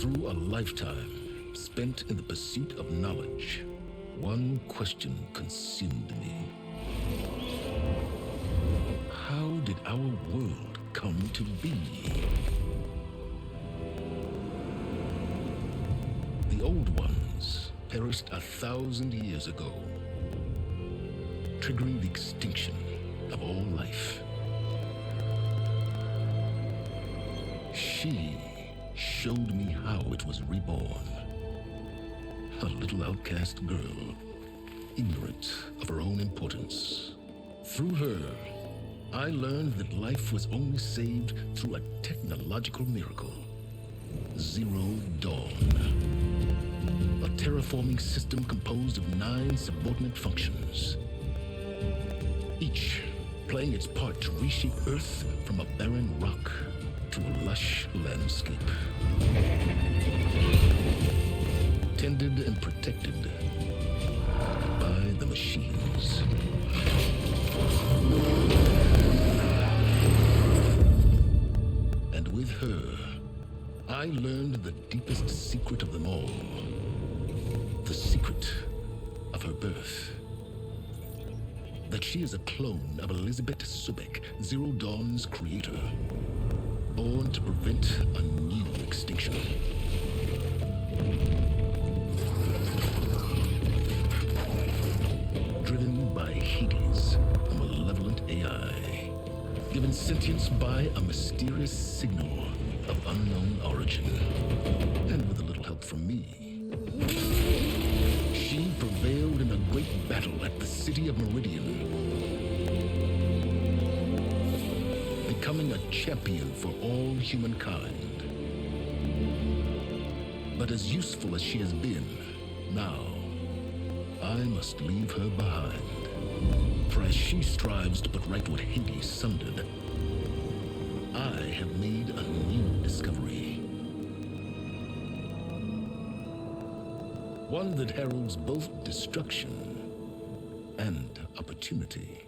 Through a lifetime spent in the pursuit of knowledge, one question consumed me. How did our world come to be? The old ones perished 1,000 years ago, triggering the extinction of all life. She showed me how it was reborn. A little outcast girl, ignorant of her own importance. Through her, I learned that life was only saved through a technological miracle. Zero Dawn. A terraforming system composed of 9 subordinate functions, each playing its part to reshape Earth from a barren rock to a lush landscape. Tended and protected by the machines. And with her, I learned the deepest secret of them all. The secret of her birth. That she is a clone of Elizabeth Subek, Zero Dawn's creator. Born to prevent a new extinction. Driven by Hades, a malevolent AI. Given sentience by a mysterious signal of unknown origin. And with a little help from me. She prevailed in a great battle at the city of Meridian. Becoming a champion for all humankind. But as useful as she has been, now, I must leave her behind. For as she strives to put right what Hades sundered, I have made a new discovery. One that heralds both destruction and opportunity.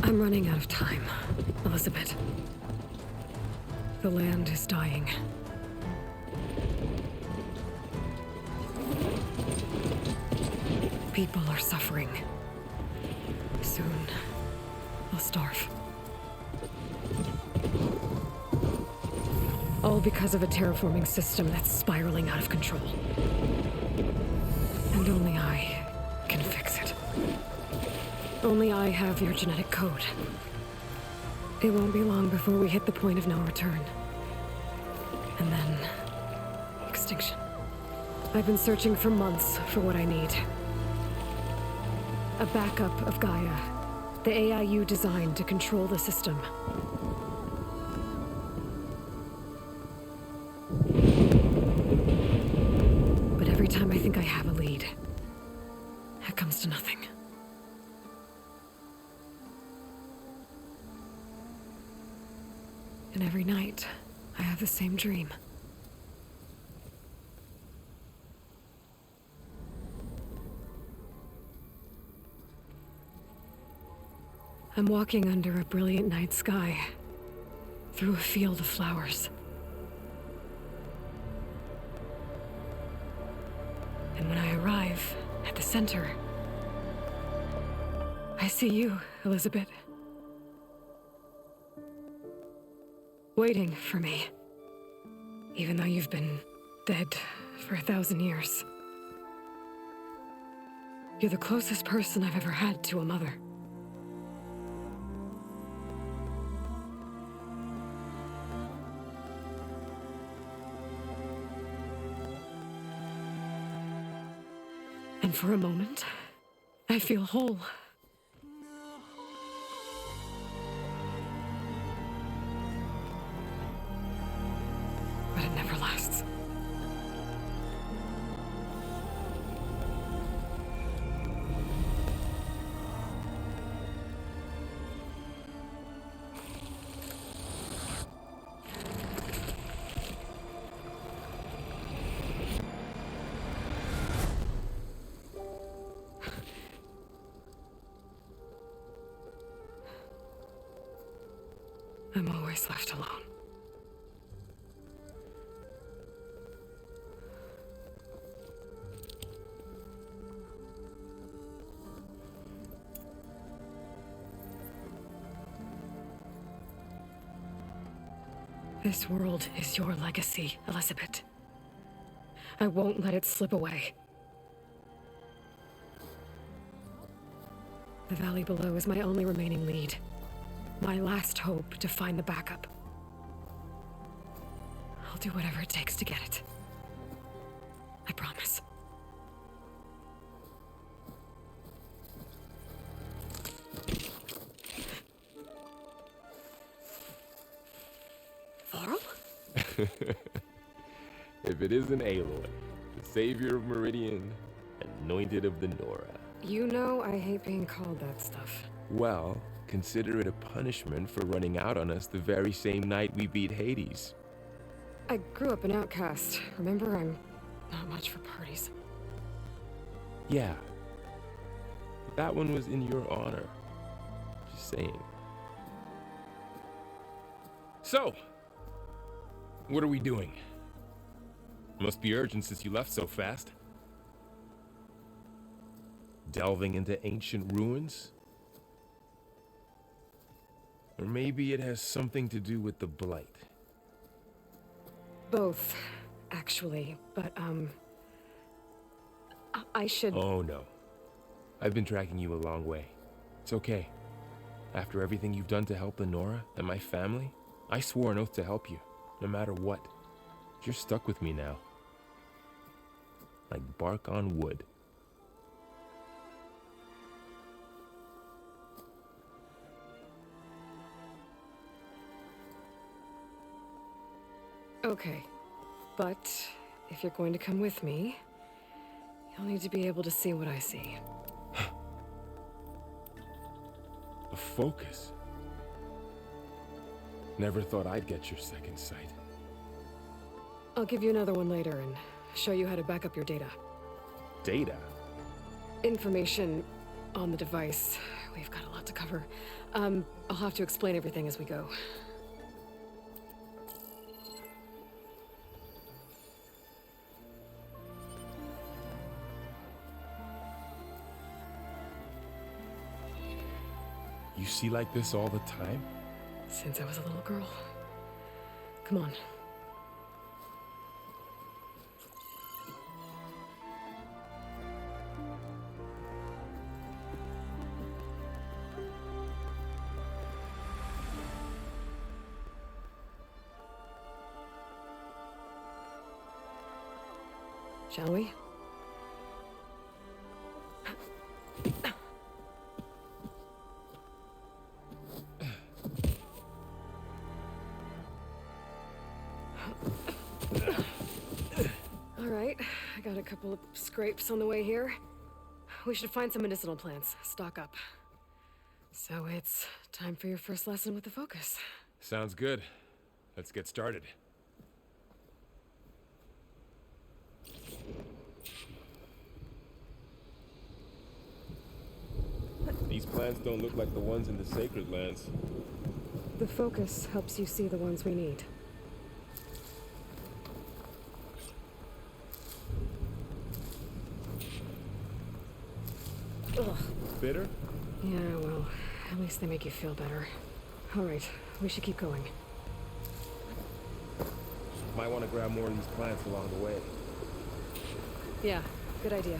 I'm running out of time, Elizabeth. The land is dying. People are suffering. Soon, they'll starve. All because of a terraforming system that's spiraling out of control. And only I can fix it. Only I have your genetic code. It won't be long before we hit the point of no return. And then... extinction. I've been searching for months for what I need. A backup of GAIA, the AI you designed to control the system. But every time I think I have a lead, it comes to nothing. And every night, I have the same dream. I'm walking under a brilliant night sky, through a field of flowers. And when I arrive at the center, I see you, Elizabeth. Waiting for me. Even though you've been dead for 1,000 years. You're the closest person I've ever had to a mother. And for a moment, I feel whole. But it never lasts. I'm always left alone. This world is your legacy, Elizabeth. I won't let it slip away. The valley below is my only remaining lead. My last hope to find the backup. I'll do whatever it takes to get it. I promise. Varl? If it isn't Aloy, the savior of Meridian, anointed of the Nora. You know I hate being called that stuff. Well, consider it a punishment for running out on us the very same night we beat Hades. I grew up an outcast. Remember, I'm not much for parties. Yeah. That one was in your honor. Just saying. So, what are we doing? Must be urgent since you left so fast. Delving into ancient ruins? Or maybe it has something to do with the Blight. Both, actually, but, I should... Oh, no. I've been tracking you a long way. It's okay. After everything you've done to help the Nora and my family, I swore an oath to help you, no matter what. You're stuck with me now. Like bark on wood. Okay, but if you're going to come with me, you'll need to be able to see what I see. A focus? Never thought I'd get your second sight. I'll give you another one later and show you how to back up your data. Data? Information on the device. We've got a lot to cover. I'll have to explain everything as we go. You see like this all the time? Since I was a little girl. Come on. Shall we? All right, I got a couple of scrapes on the way here. We should find some medicinal plants, stock up. So it's time for your first lesson with the focus. Sounds good. Let's get started. These plants don't look like the ones in the sacred lands. The focus helps you see the ones we need. Ugh. Bitter? Yeah, well, at least they make you feel better. All right, we should keep going. Might want to grab more of these plants along the way. Yeah, good idea.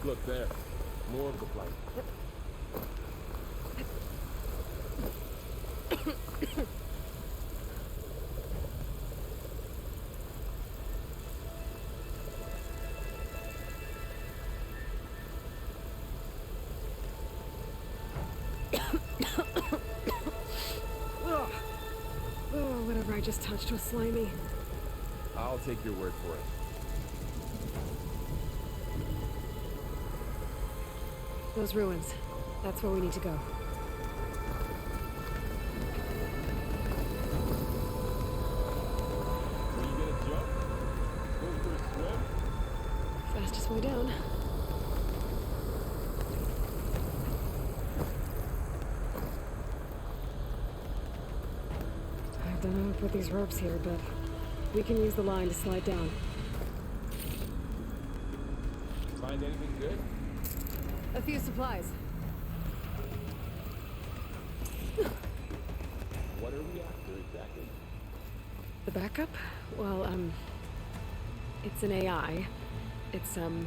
Look there. More of the plant. Ugh. Oh, whatever I just touched was slimy. I'll take your word for it. Those ruins. That's where we need to go. Are you gonna jump? Go for a swim? Fastest way down. I don't know how to put these ropes here, but we can use the line to slide down. Find anything good? A few supplies. What are we after exactly? The backup? Well, it's an AI. It's hard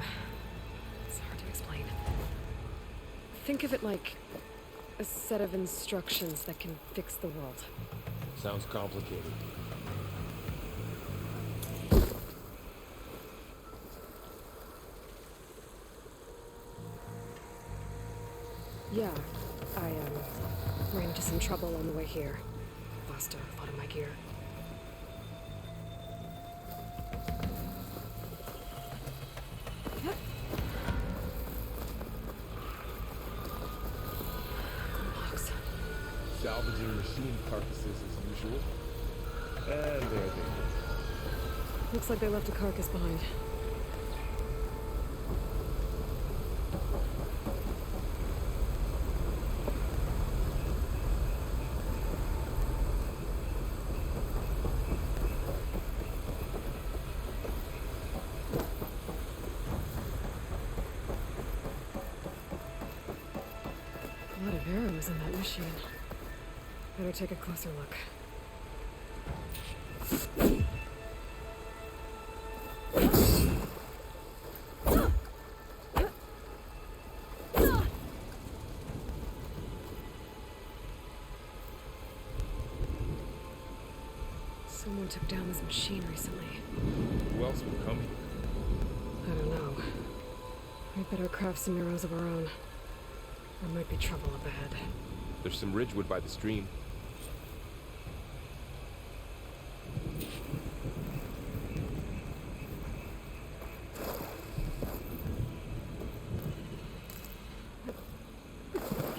to explain. Think of it like a set of instructions that can fix the world. Sounds complicated. Yeah, I, ran into some trouble on the way here. Lost a lot of my gear. Yep. Logs. Salvaging machine carcasses as usual. And there they go. Looks like they left a carcass behind. A lot of arrows in that machine. Better take a closer look. Someone took down this machine recently. Who else would come here? I don't know. We better craft some arrows of our own. There might be trouble up ahead. There's some ridgewood by the stream.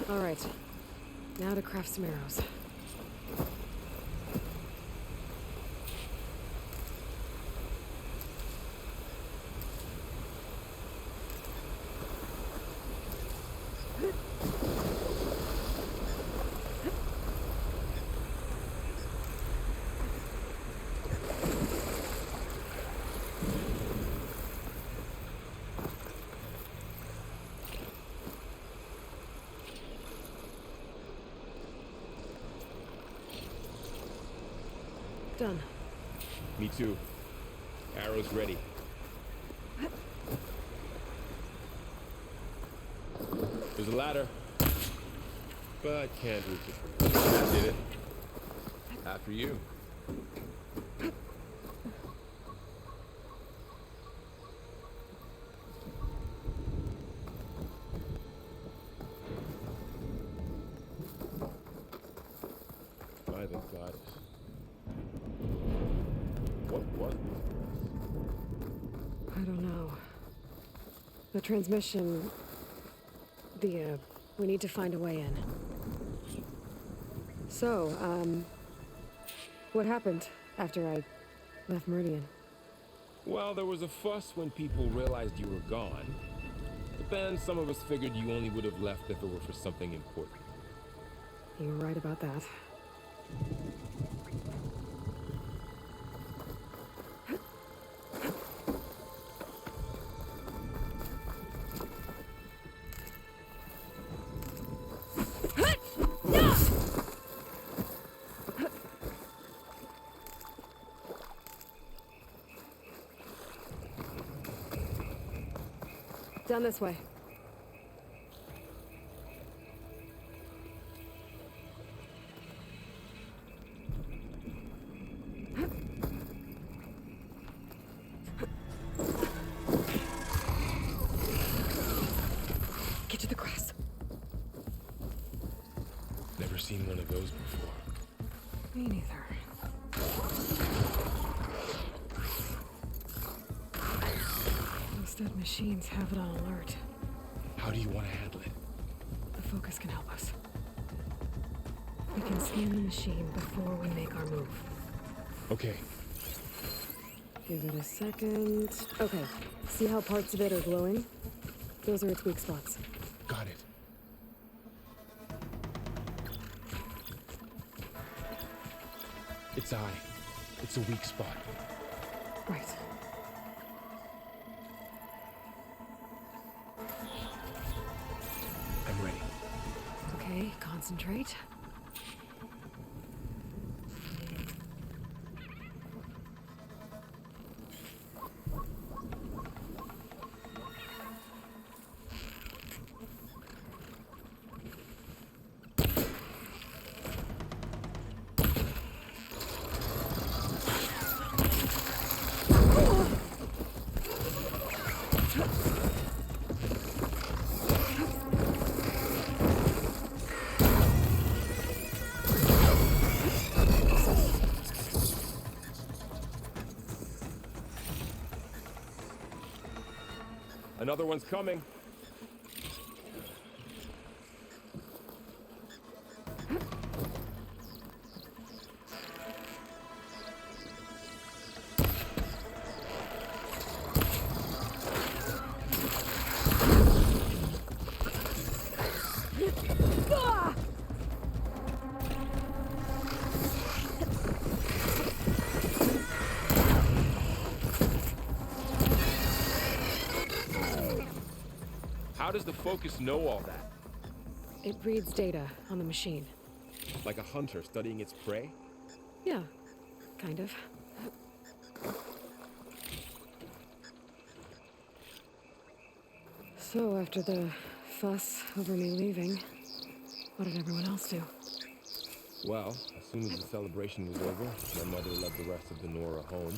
All right. Now to craft some arrows. Done. Me too. Arrows ready. There's a ladder. But can't reach it. That did it. After you. By the goddess. What was this? I don't know. The transmission... we need to find a way in. So, what happened after I left Meridian? Well, there was a fuss when people realized you were gone. But then some of us figured you only would have left if it were for something important. You were right about that. Down this way. Get to the grass. Never seen one of those before. Me neither. Those dead machines have it on alert. How do you want to handle it? The focus can help us. We can scan the machine before we make our move. Okay. Give it a second. Okay. See how parts of it are glowing? Those are its weak spots. Got it. Its eye. It's a weak spot. Right. I'm ready. Okay, concentrate. Another one's coming. How does the focus know all that? It reads data on the machine. Like a hunter studying its prey? Yeah, kind of. So, after the fuss over me leaving, what did everyone else do? Well, as soon as the celebration was over, my mother led the rest of the Nora home.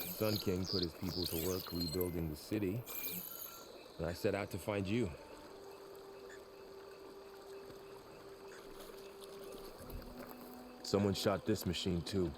The Sun King put his people to work rebuilding the city, and I set out to find you. Someone shot this machine too.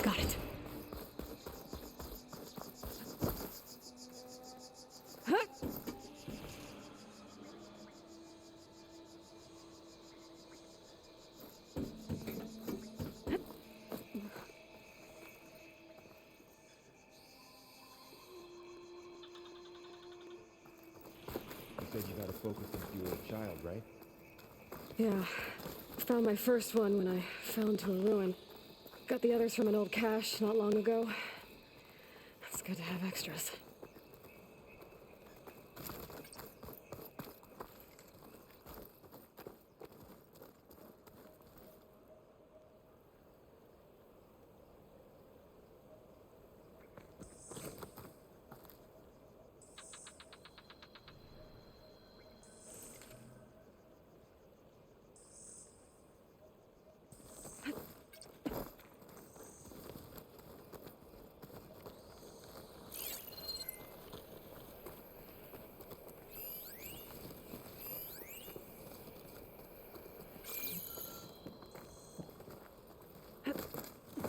Got it. You said you got to focus since you were a child, right? Yeah. Found my first one when I fell into a ruin. Got the others from an old cache not long ago. It's good to have extras.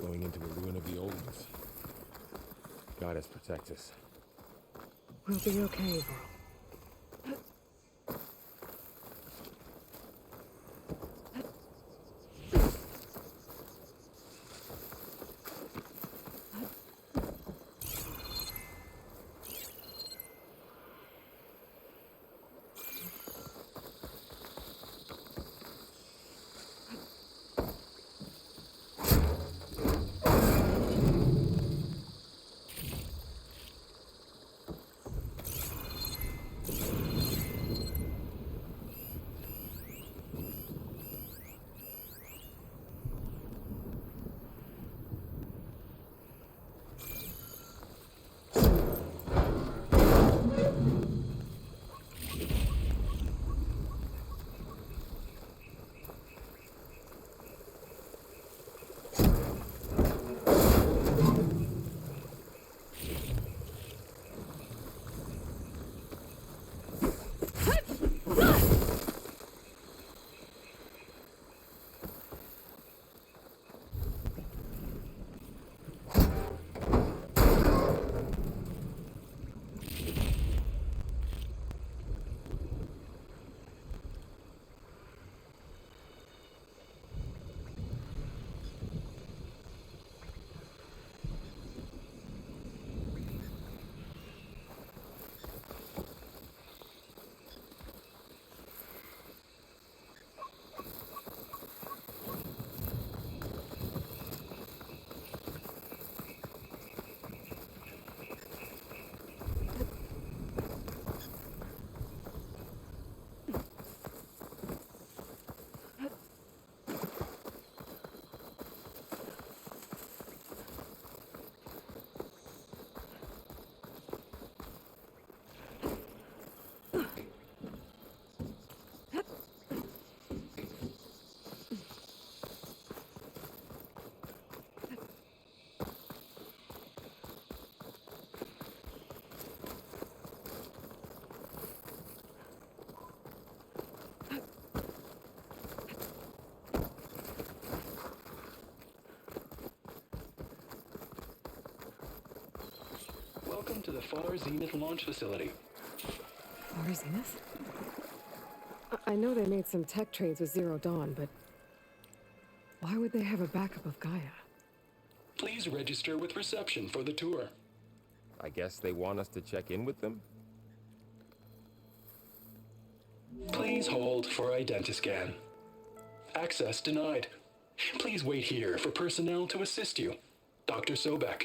Going into a ruin of the old ones. Goddess protect us. We'll be okay, Varl. Welcome to the Far Zenith launch facility. Far Zenith? I know they made some tech trades with Zero Dawn, but why would they have a backup of Gaia? Please register with reception for the tour. I guess they want us to check in with them? Please hold for identiscan. Access denied. Please wait here for personnel to assist you. Dr. Sobek.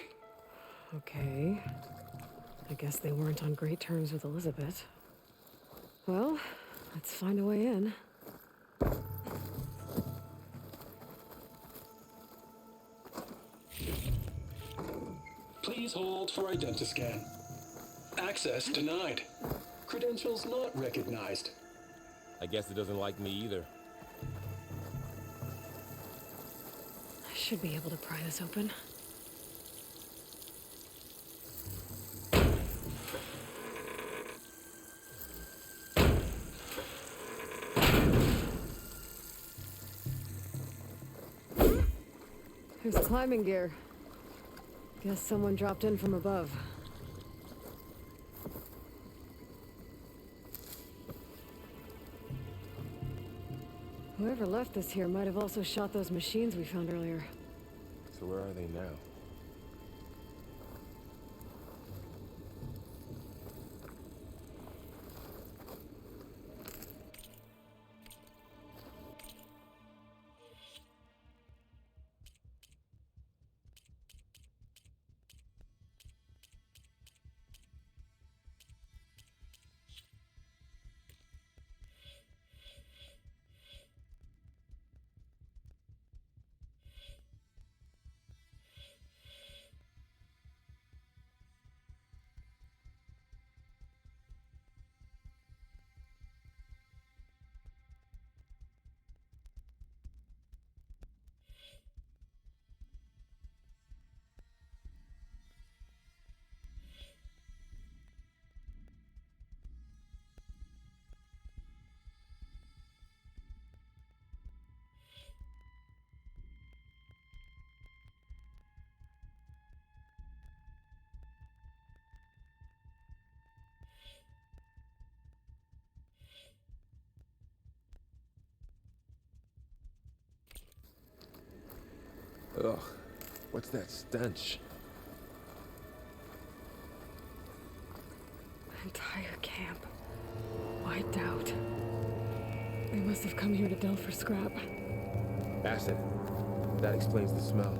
Okay. I guess they weren't on great terms with Elizabeth. Well, let's find a way in. Please hold for identiscan. Access denied. Credentials not recognized. I guess it doesn't like me either. I should be able to pry this open. There's climbing gear. Guess someone dropped in from above. Whoever left this here might have also shot those machines we found earlier. So where are they now? Ugh, what's that stench? Entire camp wiped out. They must have come here to delve for scrap. Acid. That explains the smell.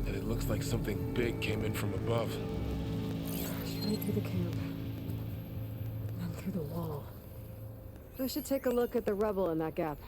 And it looks like something big came in from above. Straight through the camp. Then through the wall. We should take a look at the rubble in that gap.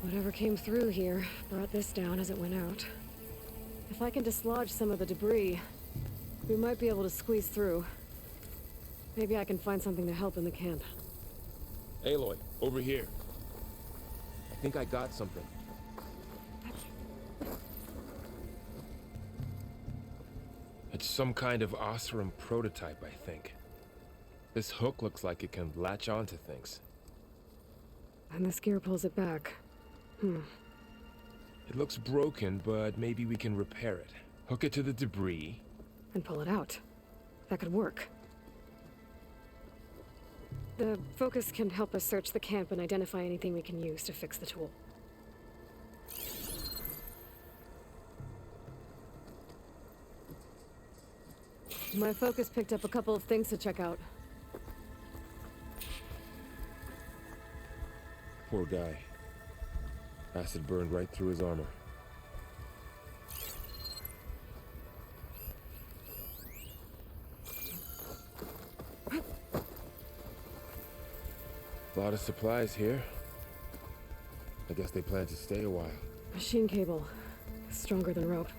Whatever came through here brought this down as it went out. If I can dislodge some of the debris, we might be able to squeeze through. Maybe I can find something to help in the camp. Aloy, over here. I think I got something. It's some kind of Osram prototype, I think. This hook looks like it can latch onto things. And this gear pulls it back. It looks broken, but maybe we can repair it. Hook it to the debris. And pull it out. That could work. The focus can help us search the camp and identify anything we can use to fix the tool. My focus picked up a couple of things to check out. Poor guy. Acid burned right through his armor. A lot of supplies here. I guess they plan to stay a while. Machine cable. Stronger than rope.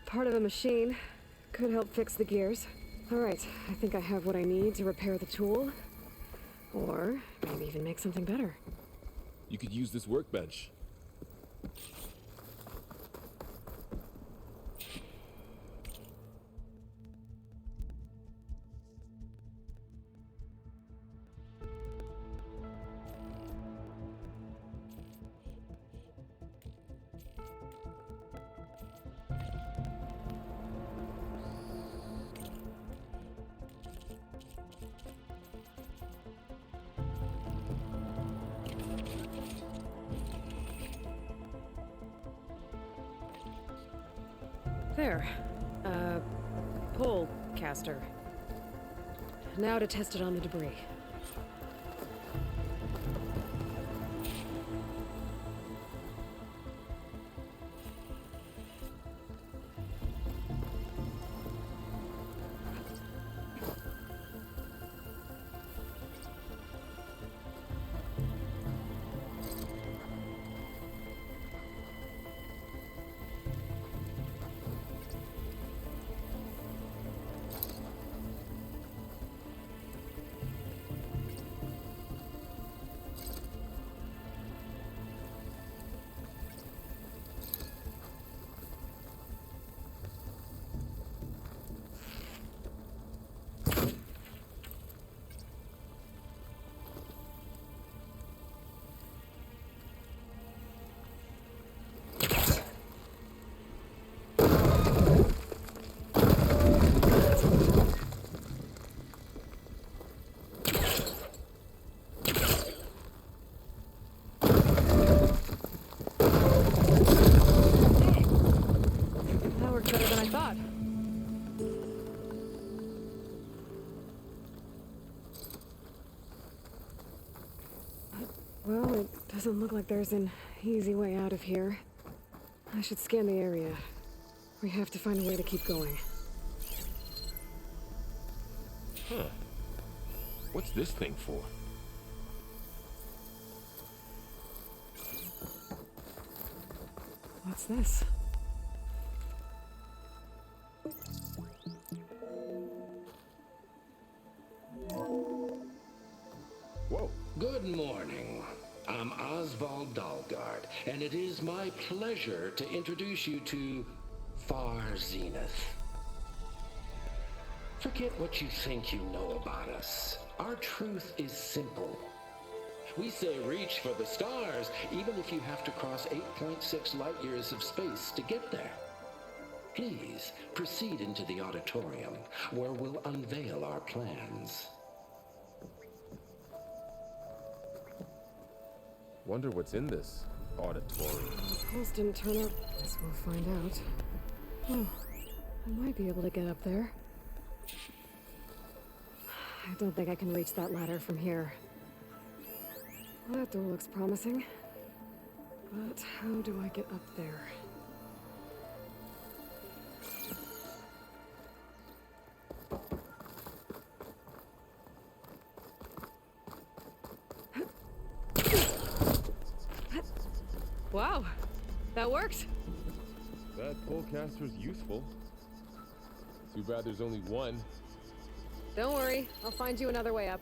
Part of a machine. Could help fix the gears. Alright, I think I have what I need to repair the tool. Or maybe even make something better. You could use this workbench. There. Pole caster. Now to test it on the debris. Well, it doesn't look like there's an easy way out of here. I should scan the area. We have to find a way to keep going. Huh. What's this thing for? What's this? Whoa. Good morning. I'm Oswald Dalgard, and it is my pleasure to introduce you to Far Zenith. Forget what you think you know about us. Our truth is simple. We say reach for the stars, even if you have to cross 8.6 light years of space to get there. Please proceed into the auditorium, where we'll unveil our plans. Wonder what's in this auditorium. The pulse didn't turn up. Guess we'll find out. Oh, I might be able to get up there. I don't think I can reach that ladder from here. That door looks promising. But how do I get up there? Wow, that worked. That pullcaster's useful. Too bad there's only one. Don't worry, I'll find you another way up.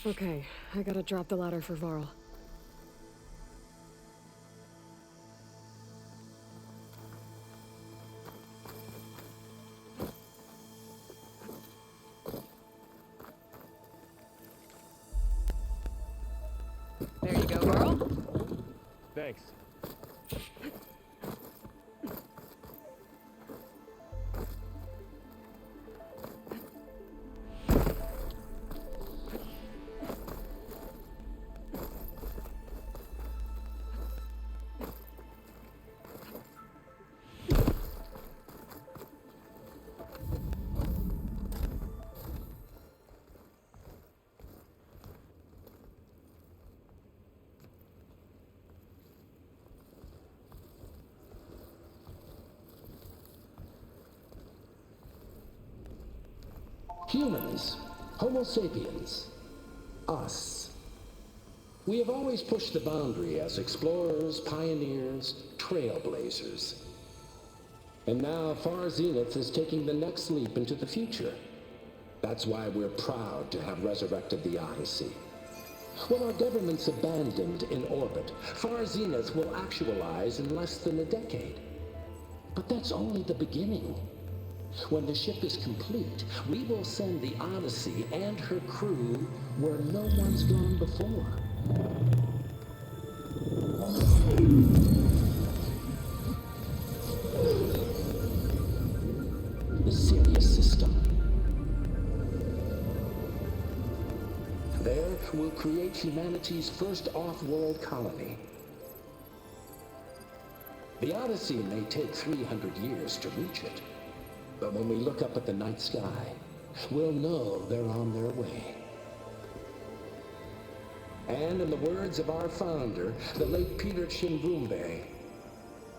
Okay, I gotta drop the ladder for Varl. There you go, Varl. Thanks. Humans, Homo sapiens, us. We have always pushed the boundary as explorers, pioneers, trailblazers. And now Far Zenith is taking the next leap into the future. That's why we're proud to have resurrected the Odyssey. When our government's abandoned in orbit, Far Zenith will actualize in less than a decade. But that's only the beginning. When the ship is complete, we will send the Odyssey and her crew where no one's gone before. The Sirius system. There, we'll create humanity's first off-world colony. The Odyssey may take 300 years to reach it. But when we look up at the night sky, we'll know they're on their way. And in the words of our founder, the late Peter Chimbumbe,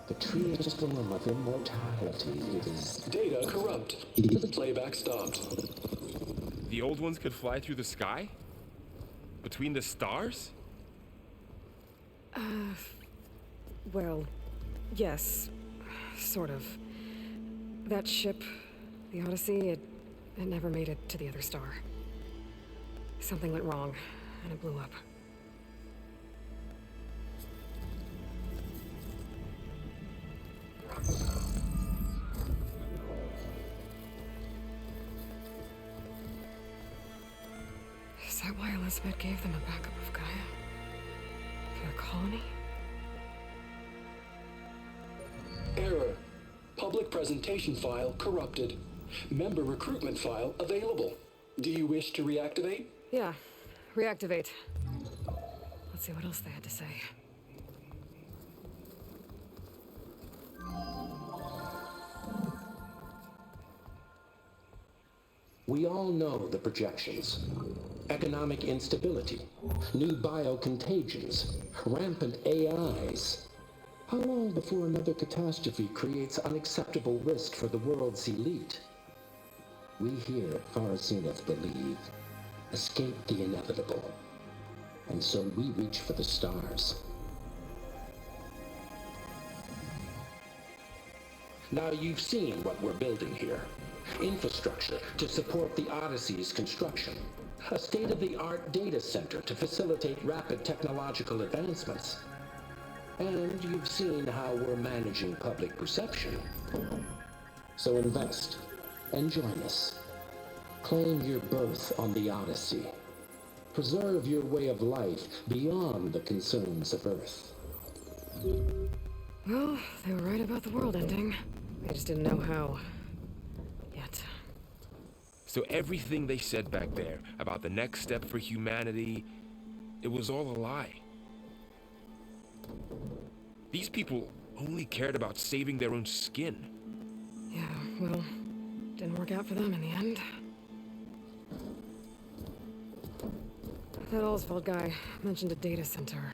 the true form of immortality is... Data corrupt. Playback stopped. The old ones could fly through the sky? Between the stars? Well, yes, sort of. That ship, the Odyssey, it never made it to the other star. Something went wrong, and it blew up. So, that why Elizabeth gave them a backup of Gaia? For their colony? Error. Public presentation file corrupted. Member recruitment file available. Do you wish to reactivate? Yeah. Reactivate. Let's see what else they had to say. We all know the projections. Economic instability, new biocontagions, rampant AIs. How long before another catastrophe creates unacceptable risk for the world's elite? We here at Far Zenith believe, escape the inevitable. And so we reach for the stars. Now you've seen what we're building here. Infrastructure to support the Odyssey's construction. A state-of-the-art data center to facilitate rapid technological advancements. And you've seen how we're managing public perception. So invest and join us. Claim your berth on the Odyssey. Preserve your way of life beyond the concerns of Earth. Well, they were right about the world ending. They just didn't know how. Yet. So everything they said back there about the next step for humanity, it was all a lie. These people only cared about saving their own skin. Yeah, well, didn't work out for them in the end. That Oswald guy mentioned a data center.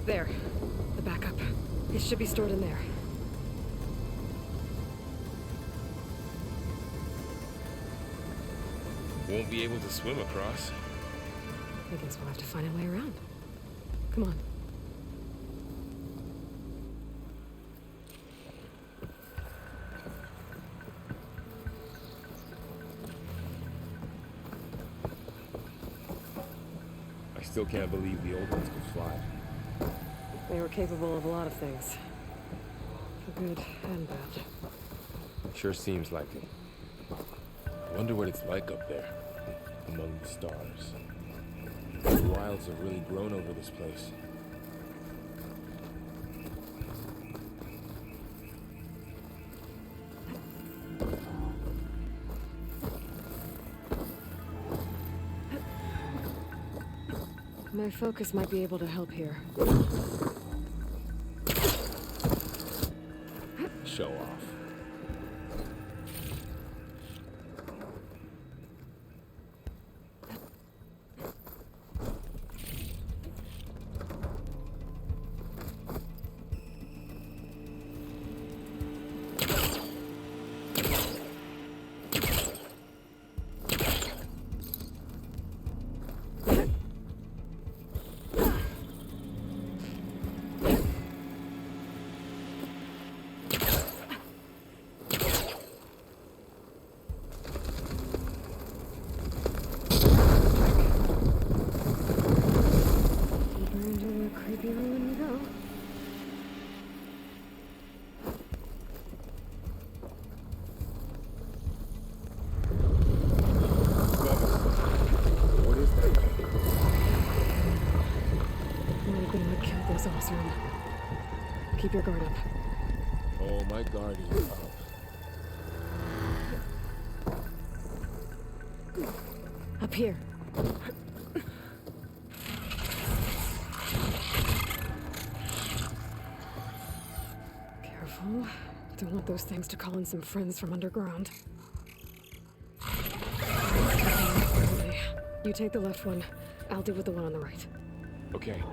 There. The backup. It should be stored in there. Won't be able to swim across. I guess we'll have to find a way around. Come on. I still can't believe the old ones could fly. They were capable of a lot of things. For good and bad. Sure seems like it. I wonder what it's like up there, among the stars. The wilds have really grown over this place. My focus might be able to help here. Show off. Awesome. Keep your guard up. Oh, my guard is up. Up here. Careful. Don't want those things to call in some friends from underground. You take the left one. I'll deal with the one on the right. Okay.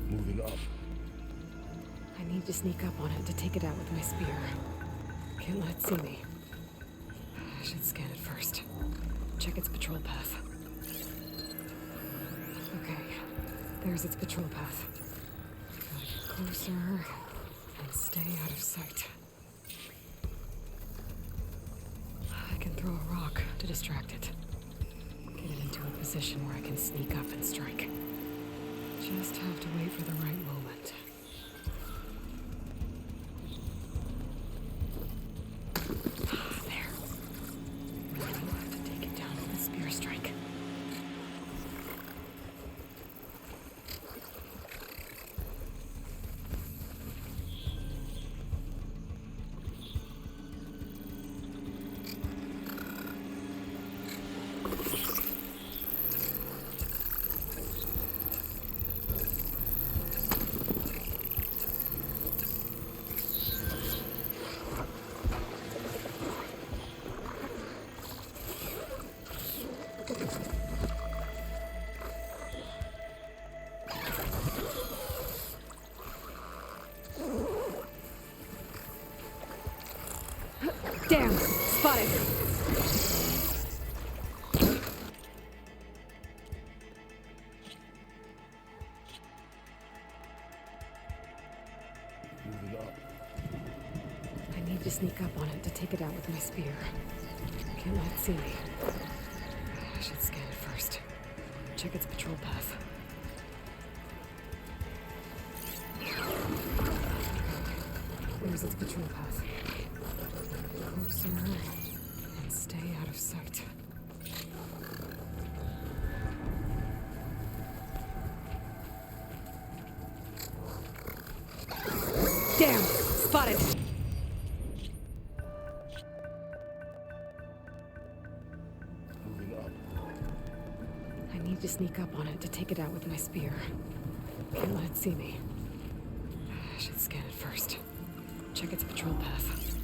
Moving up. I need to sneak up on it to take it out with my spear. Can't let it see me. I should scan it first. Check its patrol path. Okay, there's its patrol path. Gotta get closer and stay out of sight. distract it. Get it into a position where I can sneak up and strike. Just have to wait for the right moment. There. Now I have to take it down with a spear strike. Damn! Spotted! Moving up. I need to sneak up on it to take it out with my spear. Can't let it see me. I should scan it first. Check its patrol path. There's its patrol path. Closer and stay out of sight. Damn! Spotted! Moving up. I need to sneak up on it to take it out with my spear. Can't let it see me. I should scan it first. Check its patrol path.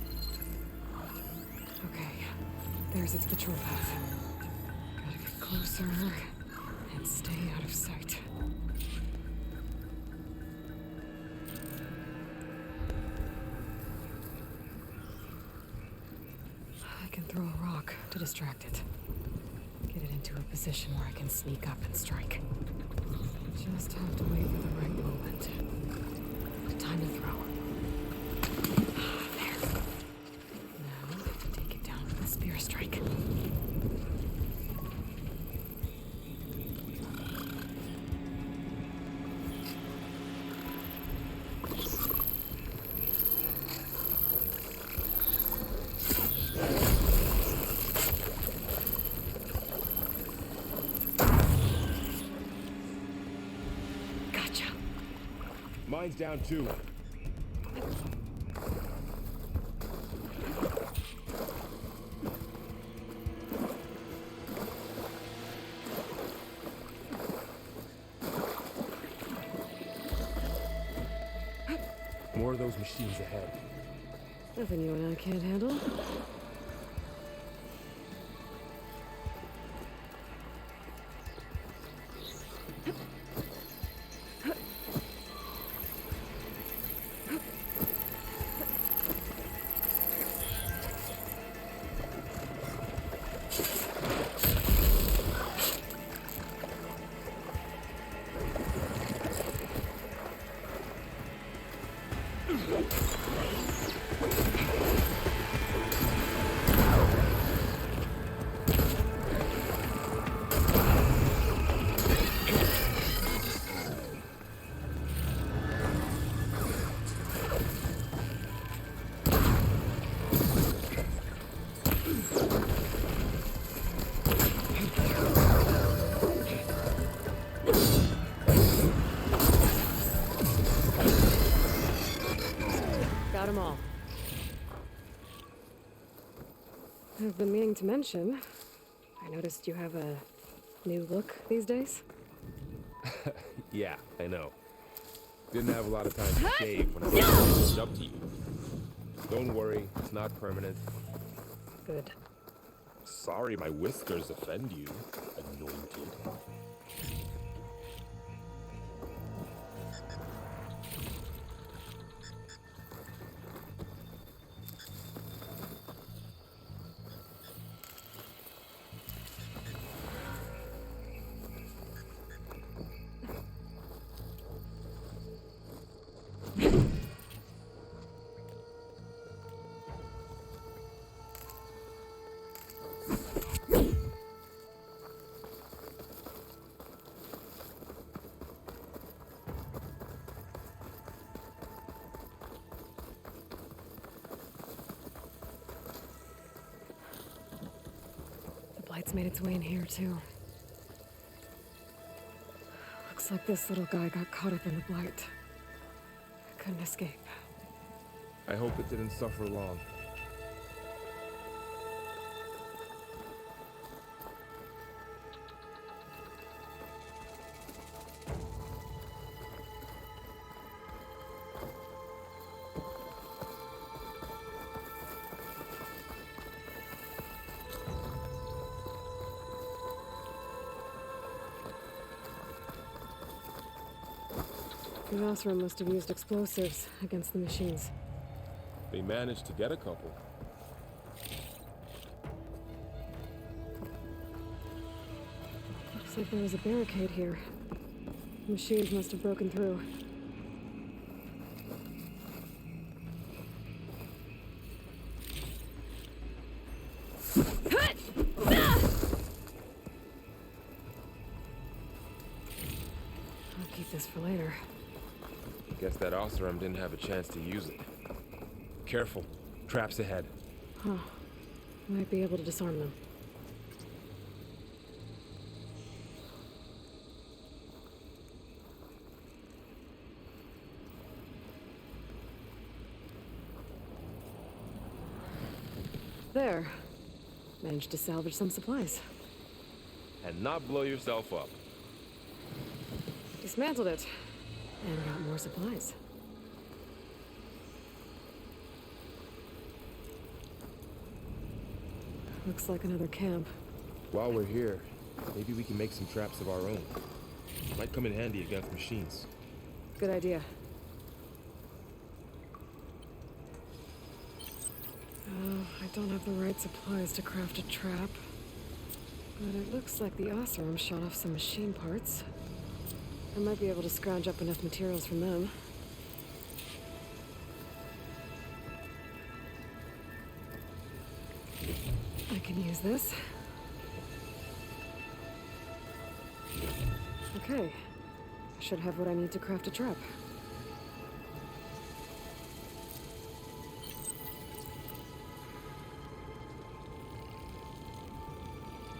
Okay, there's its patrol path. Gotta get closer and stay out of sight. I can throw a rock to distract it. Get it into a position where I can sneak up and strike. Just have to wait for the right moment. Time to throw. There. Now I have to take it down with a spear strike. Gotcha. Mine's down too. More of those machines ahead. Nothing you and I can't handle. Got them all. I've been meaning to mention, I noticed you have a new look these days. Yeah, I know. Didn't have a lot of time to shave when I was up to you. Don't worry, it's not permanent. Good. Sorry my whiskers offend you, anointed. It's made its way in here, too. Looks like this little guy got caught up in the blight. Couldn't escape. I hope it didn't suffer long. The Osram must have used explosives against the machines. They managed to get a couple. Looks like there was a barricade here. The machines must have broken through. I'll keep this for later. Guess that Osram didn't have a chance to use it. Careful. Traps ahead. Huh. Might be able to disarm them. There. Managed to salvage some supplies. And not blow yourself up. Dismantled it. And got more supplies. Looks like another camp. While we're here, maybe we can make some traps of our own. Might come in handy against machines. Good idea. Oh, I don't have the right supplies to craft a trap. But it looks like the Osram shot off some machine parts. I might be able to scrounge up enough materials from them. I can use this. Okay. I should have what I need to craft a trap.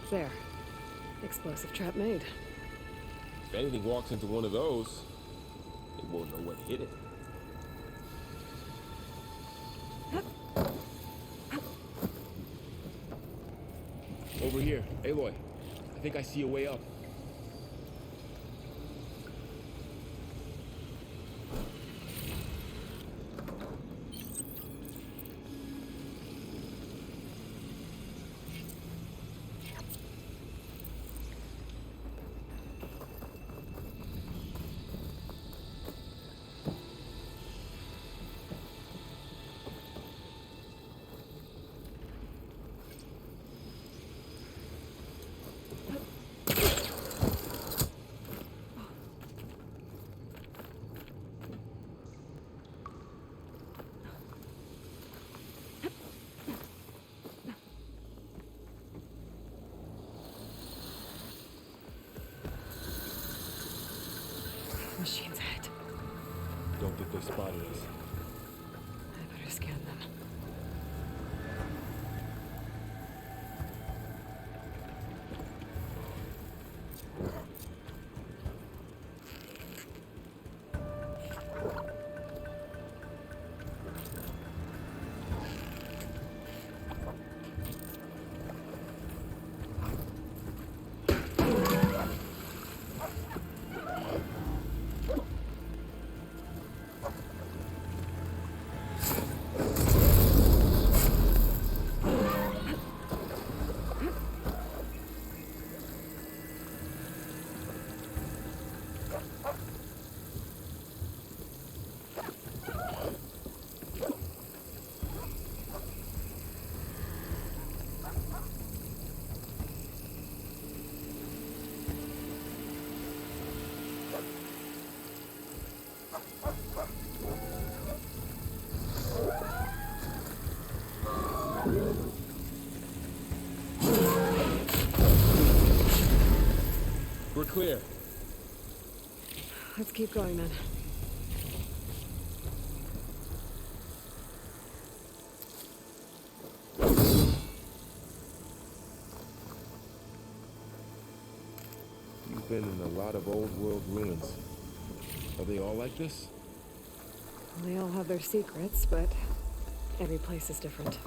There. Explosive trap made. If anything walks into one of those, it won't know what hit it. Over here, Aloy. I think I see a way up. Machine's ahead. Don't think they spotted us. I better scan them. We're clear. Let's keep going then. been in a lot of old world ruins. Are they all like this? They all have their secrets, but every place is different.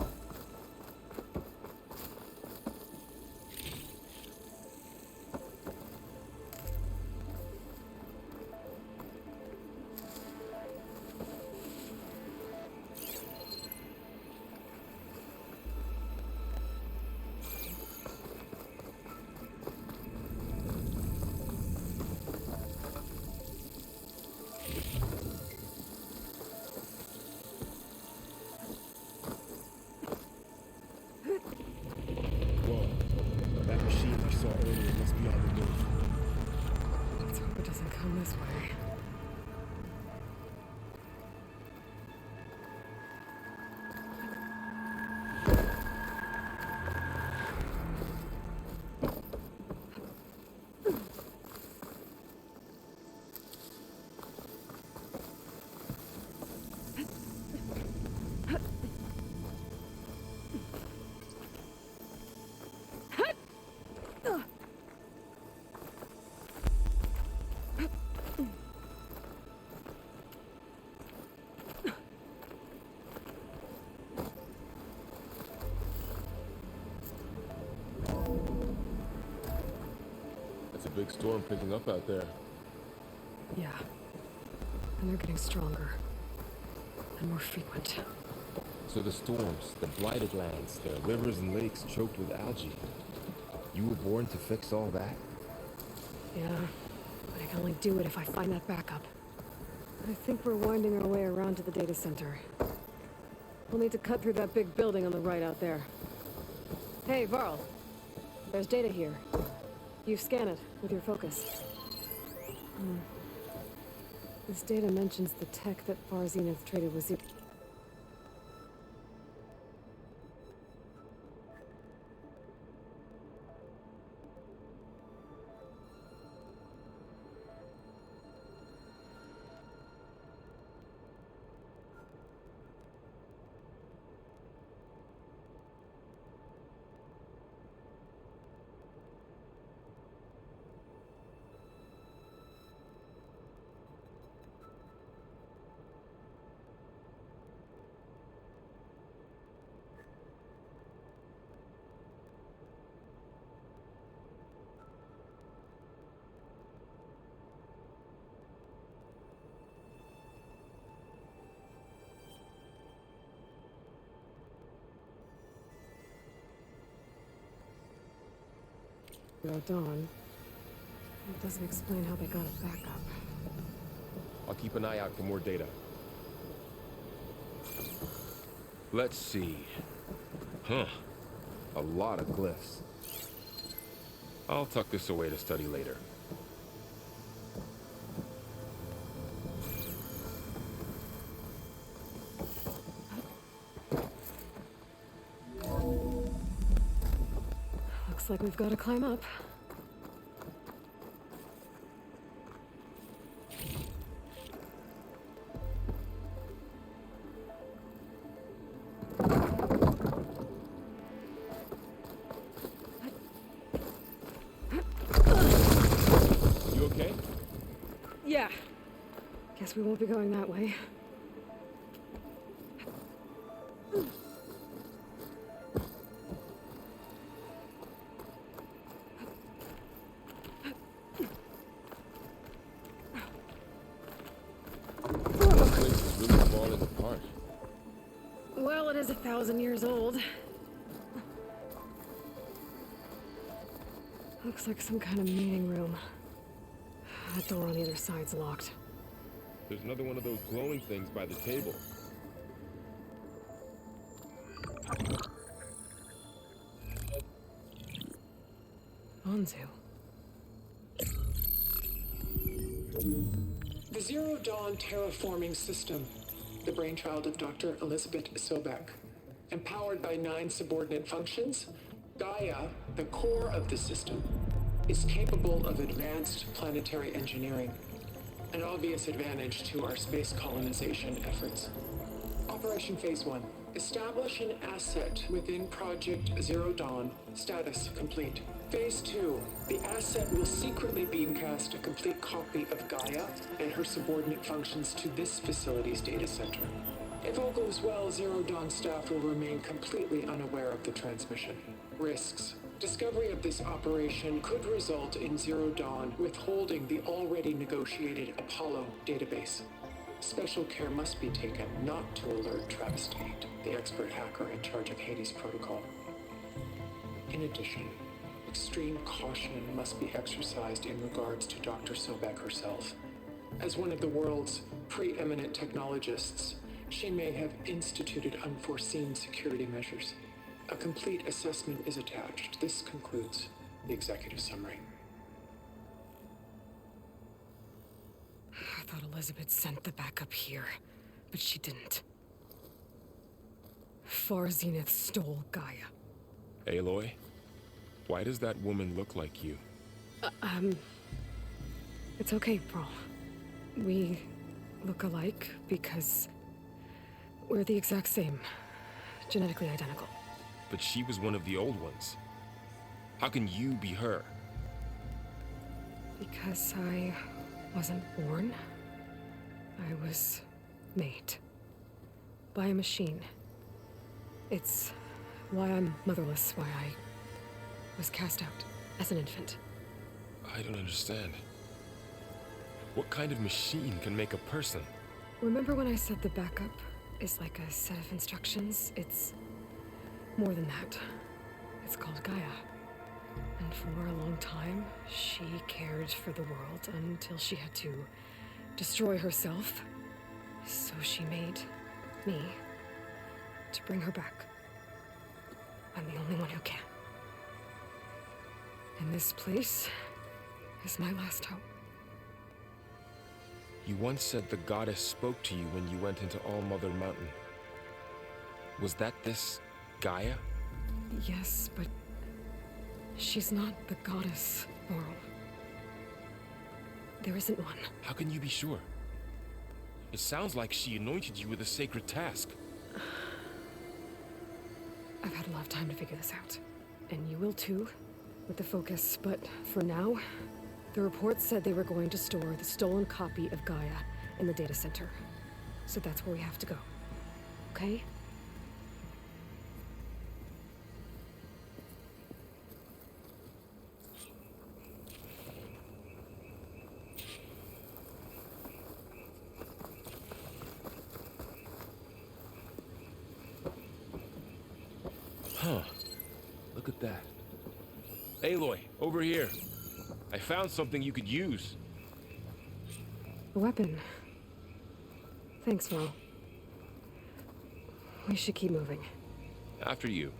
Whoa, that machine I saw earlier must be on the move. Let's hope it doesn't come this way. It's a big storm picking up out there. Yeah. And they're getting stronger. And more frequent. So the storms, the blighted lands, the rivers and lakes choked with algae. You were born to fix all that? Yeah. But I can only do it if I find that backup. I think we're winding our way around to the data center. We'll need to cut through that big building on the right out there. Hey, Varl. There's data here. You've scanned it with your focus. This data mentions the tech that Zenith traded with Sifu. Dawn. It doesn't explain how they got it back up. I'll keep an eye out for more data. Let's see. Huh. A lot of glyphs. I'll tuck this away to study later. Looks like we've got to climb up. You okay? Yeah. Guess we won't be going that way. This place is really falling apart. Well, it is 1,000 years old. Looks like some kind of meeting room. That door on either side's locked. There's another one of those glowing things by the table. Onzu. The Zero Dawn terraforming system, the brainchild of Dr. Elizabeth Sobek. Empowered by 9 subordinate functions, GAIA, the core of the system, is capable of advanced planetary engineering, an obvious advantage to our space colonization efforts. Operation Phase 1. Establish an asset within Project Zero Dawn. Status complete. Phase 2. The asset will secretly beamcast a complete copy of Gaia and her subordinate functions to this facility's data center. If all goes well, Zero Dawn staff will remain completely unaware of the transmission. Risks. Discovery of this operation could result in Zero Dawn withholding the already negotiated Apollo database. Special care must be taken not to alert Travis Tate, the expert hacker in charge of Hades Protocol. In addition, extreme caution must be exercised in regards to Dr. Sobek herself. As one of the world's preeminent technologists, she may have instituted unforeseen security measures. A complete assessment is attached. This concludes the executive summary. I thought Elizabeth sent the backup here, but she didn't. Far Zenith stole Gaia. Aloy, why does that woman look like you? It's okay, Pearl. We look alike because we're the exact same. Genetically identical. But she was one of the old ones. How can you be her? Because I wasn't born. I was made. By a machine. It's why I'm motherless, why I was cast out as an infant. I don't understand. What kind of machine can make a person? Remember when I said the backup is like a set of instructions? It's more than that. It's called Gaia. And for a long time, she cared for the world until she had to destroy herself. So she made me to bring her back. I'm the only one who can. And this place is my last hope. You once said the goddess spoke to you when you went into All-Mother Mountain. Was that this Gaia? Yes, but she's not the goddess, Laurel. There isn't one. How can you be sure? It sounds like she anointed you with a sacred task. I've had a lot of time to figure this out. And you will too, with the focus. But for now, the reports said they were going to store the stolen copy of Gaia in the data center. So that's where we have to go. Okay? Huh. Look at that. Aloy, over here. I found something you could use. A weapon. Thanks, Will. We should keep moving. After you.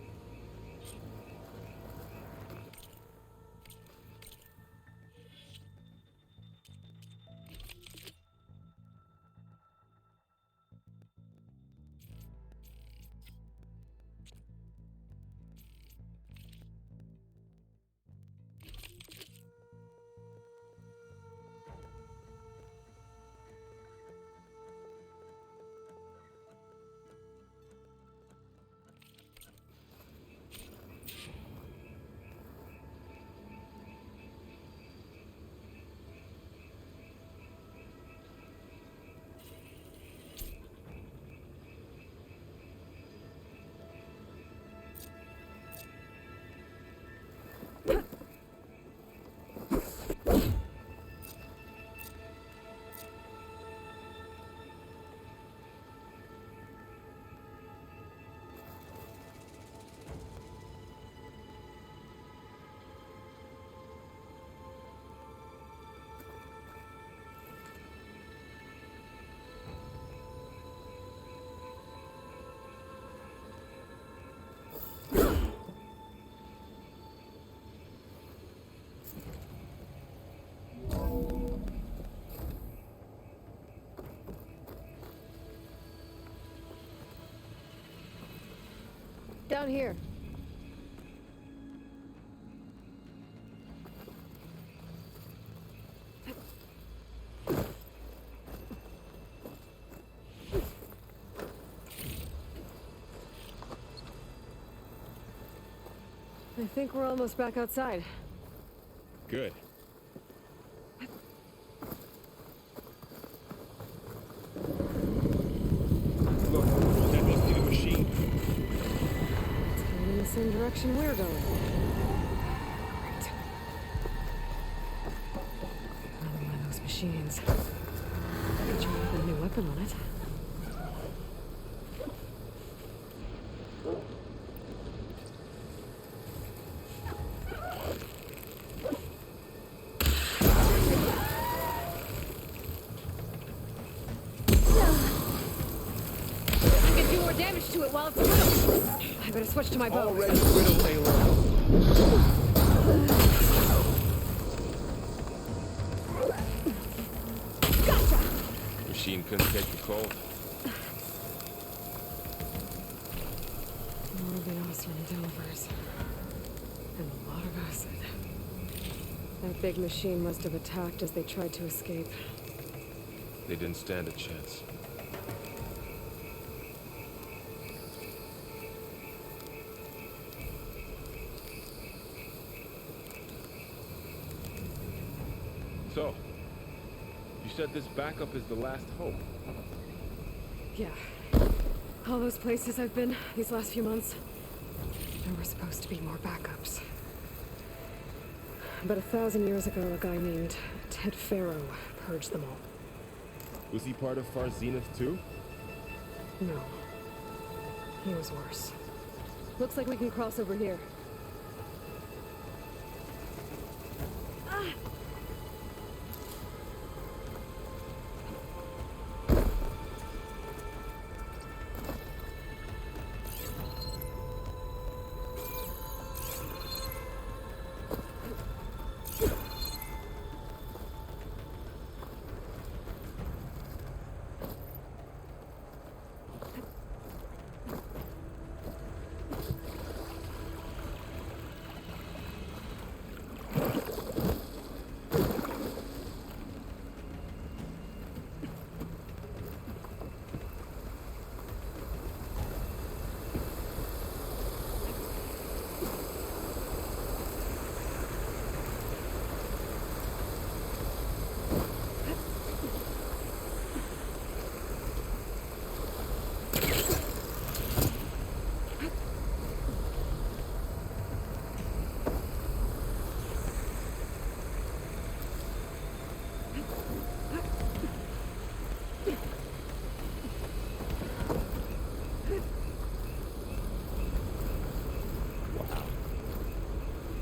Down here. I think we're almost back outside. Good. Look, that must be the machine. It's going in the same direction we're going. Great. Another one of those machines. Could you put a new weapon on it? Damage to it while it's riddled. I better switch to my bow. Already riddled, Layla. Gotcha! Machine couldn't take the cold. More of the awesome Delvers. And a lot of acid. That big machine must have attacked as they tried to escape. They didn't stand a chance. So, you said this backup is the last hope. Yeah. All those places I've been these last few months, there were supposed to be more backups. But 1,000 years ago, a guy named Ted Pharaoh purged them all. Was he part of Far Zenith too? No. He was worse. Looks like we can cross over here.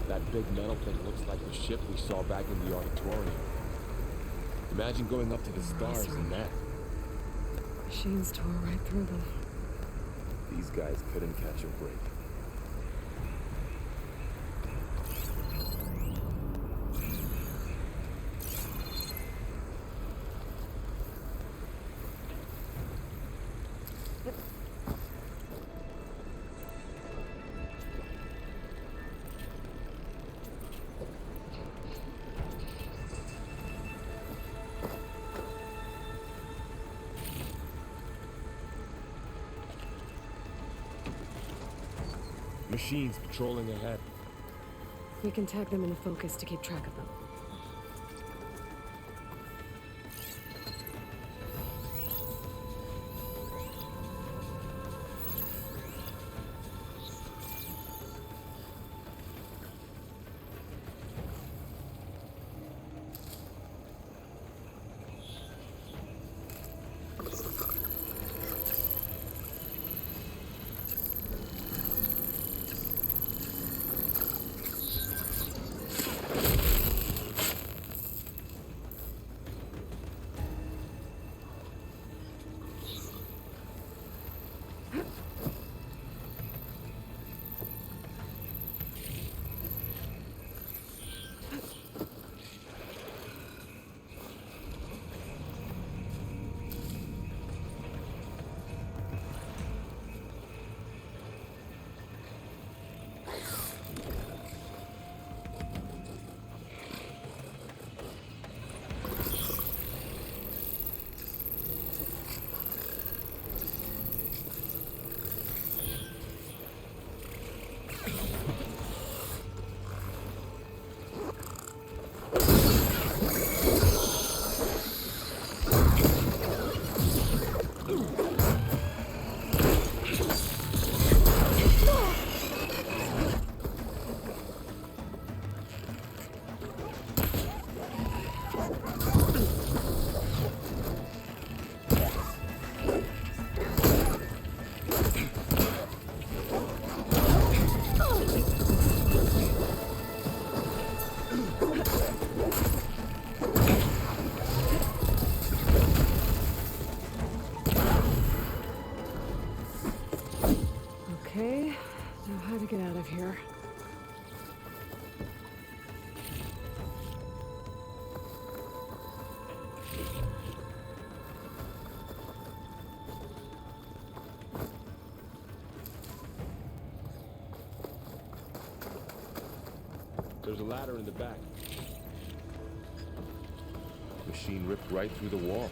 That big metal thing looks like the ship we saw back in the auditorium. Imagine going up to the stars in that. Machines tore right through them. These guys couldn't catch a break. Machines patrolling ahead. We can tag them in the focus to keep track of them. Now how to get out of here? There's a ladder in the back. Machine ripped right through the wall.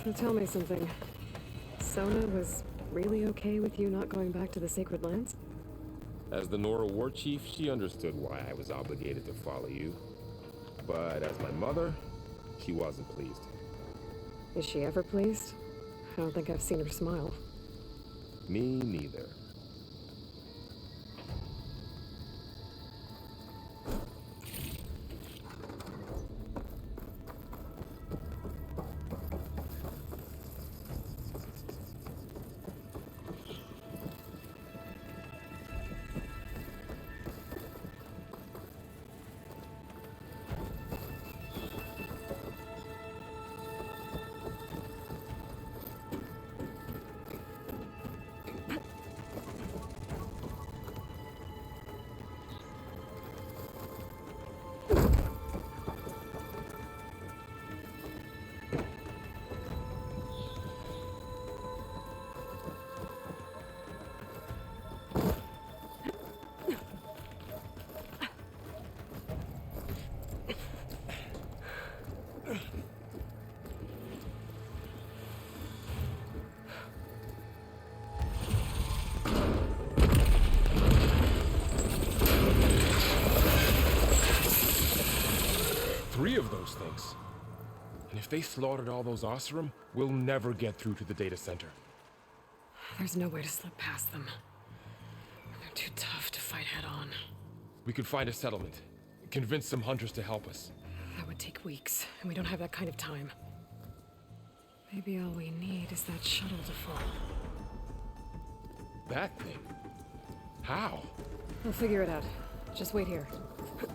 So tell me something. Sona was really okay with you not going back to the Sacred Lands? As the Nora war chief, she understood why I was obligated to follow you. But as my mother, she wasn't pleased. Is she ever pleased? I don't think I've seen her smile. Me neither. Three of those things. And if they slaughtered all those Oseram, we'll never get through to the data center. There's no way to slip past them. They're too tough to fight head on. We could find a settlement. Convince some hunters to help us. That would take weeks, and we don't have that kind of time. Maybe all we need is that shuttle to fall. That thing? How? We'll figure it out. Just wait here.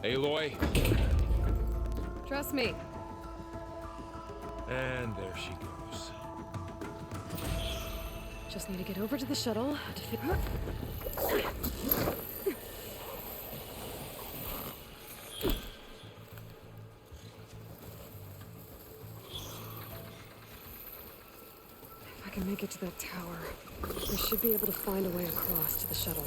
Aloy. Trust me. And there she goes. Just need to get over to the shuttle to If I can make it to that tower, I should be able to find a way across to the shuttle.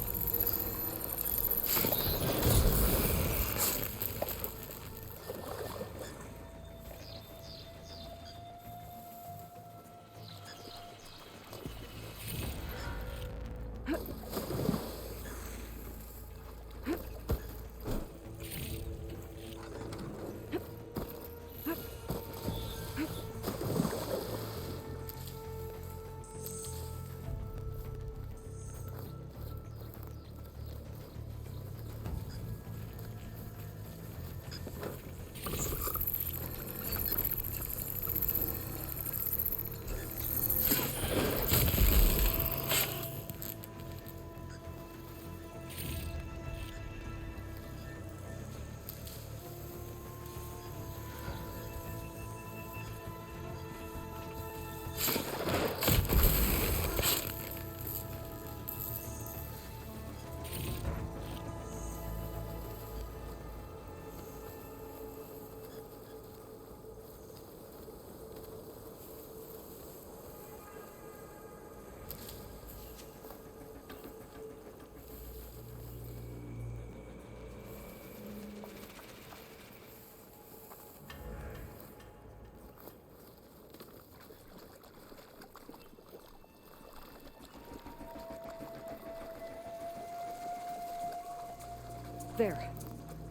There.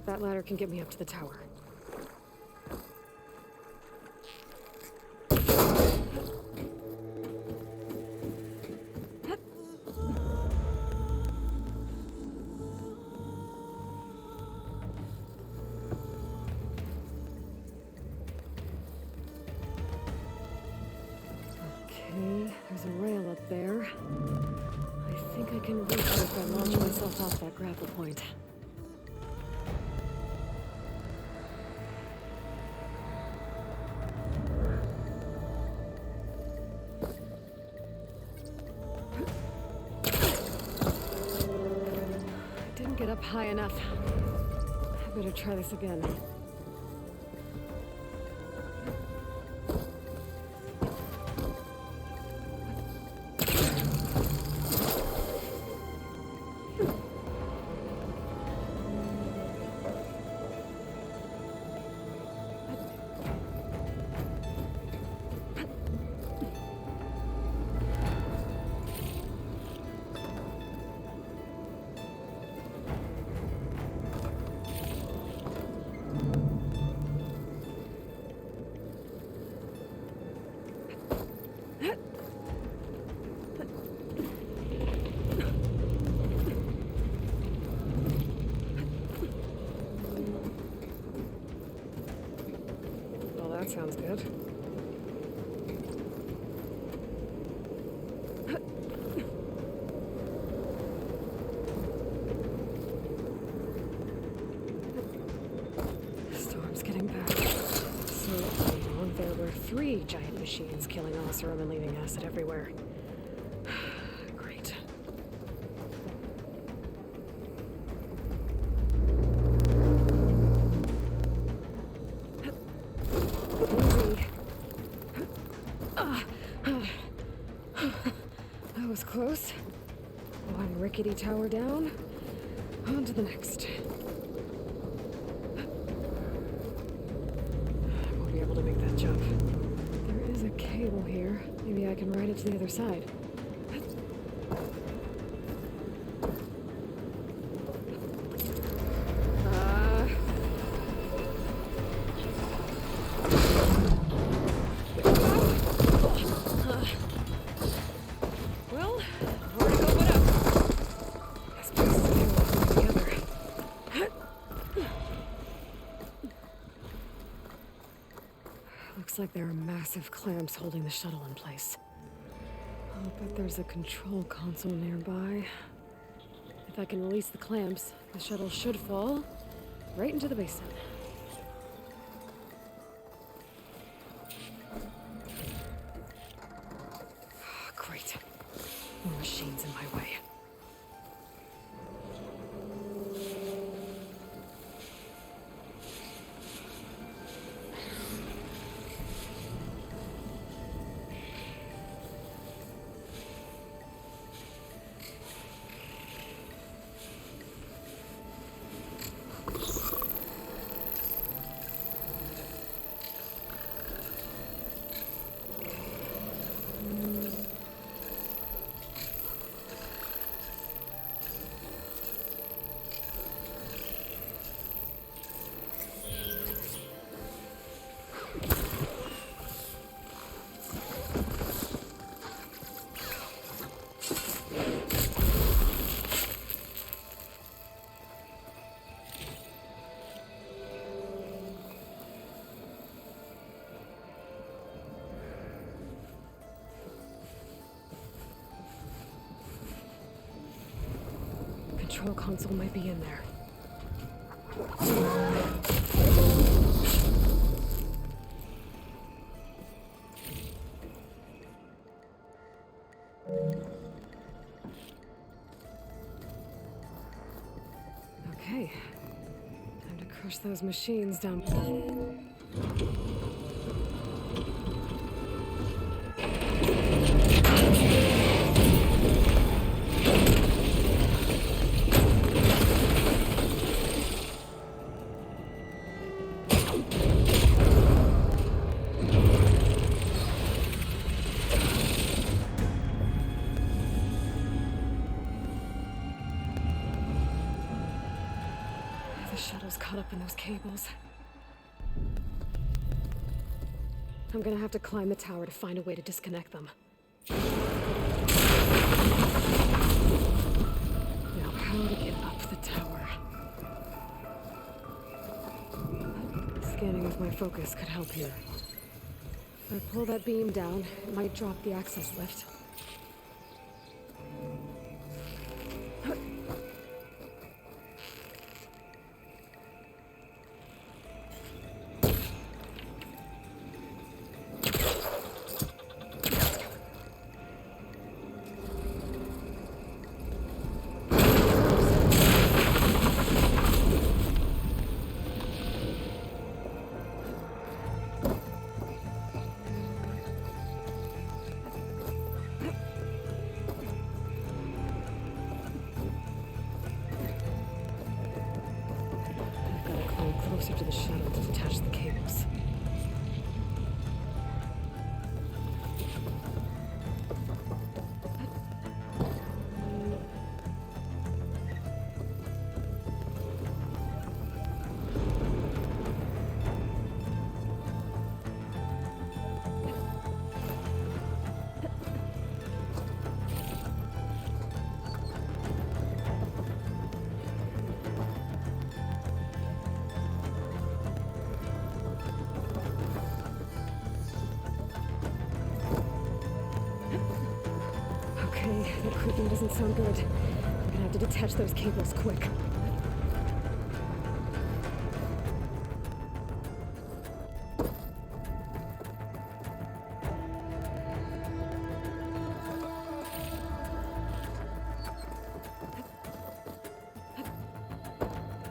That ladder can get me up to the tower. Okay, there's a rail up there. I think I can reach it if I launch myself off that grapple point. I didn't get up high enough. I better try this again. That sounds good. Storm's getting bad. So long there were 3 giant machines killing Oseram and leaving acid everywhere. Great. That was close. One rickety tower down. On to the next. I won't be able to make that jump. There is a cable here. Maybe I can ride it to the other side. Looks like there are massive clamps holding the shuttle in place. I'll bet there's a control console nearby. If I can release the clamps, the shuttle should fall right into the basin. Great. More machines in my way. Control console might be in there. Okay. Time to crush those machines down. The shuttle's caught up in those cables. I'm gonna have to climb the tower to find a way to disconnect them. Now, how to get up the tower? Scanning with my focus could help here. If I pull that beam down, it might drop the access lift. Closer to the shuttle to detach the cables. The creaking doesn't sound good. I'm gonna have to detach those cables quick.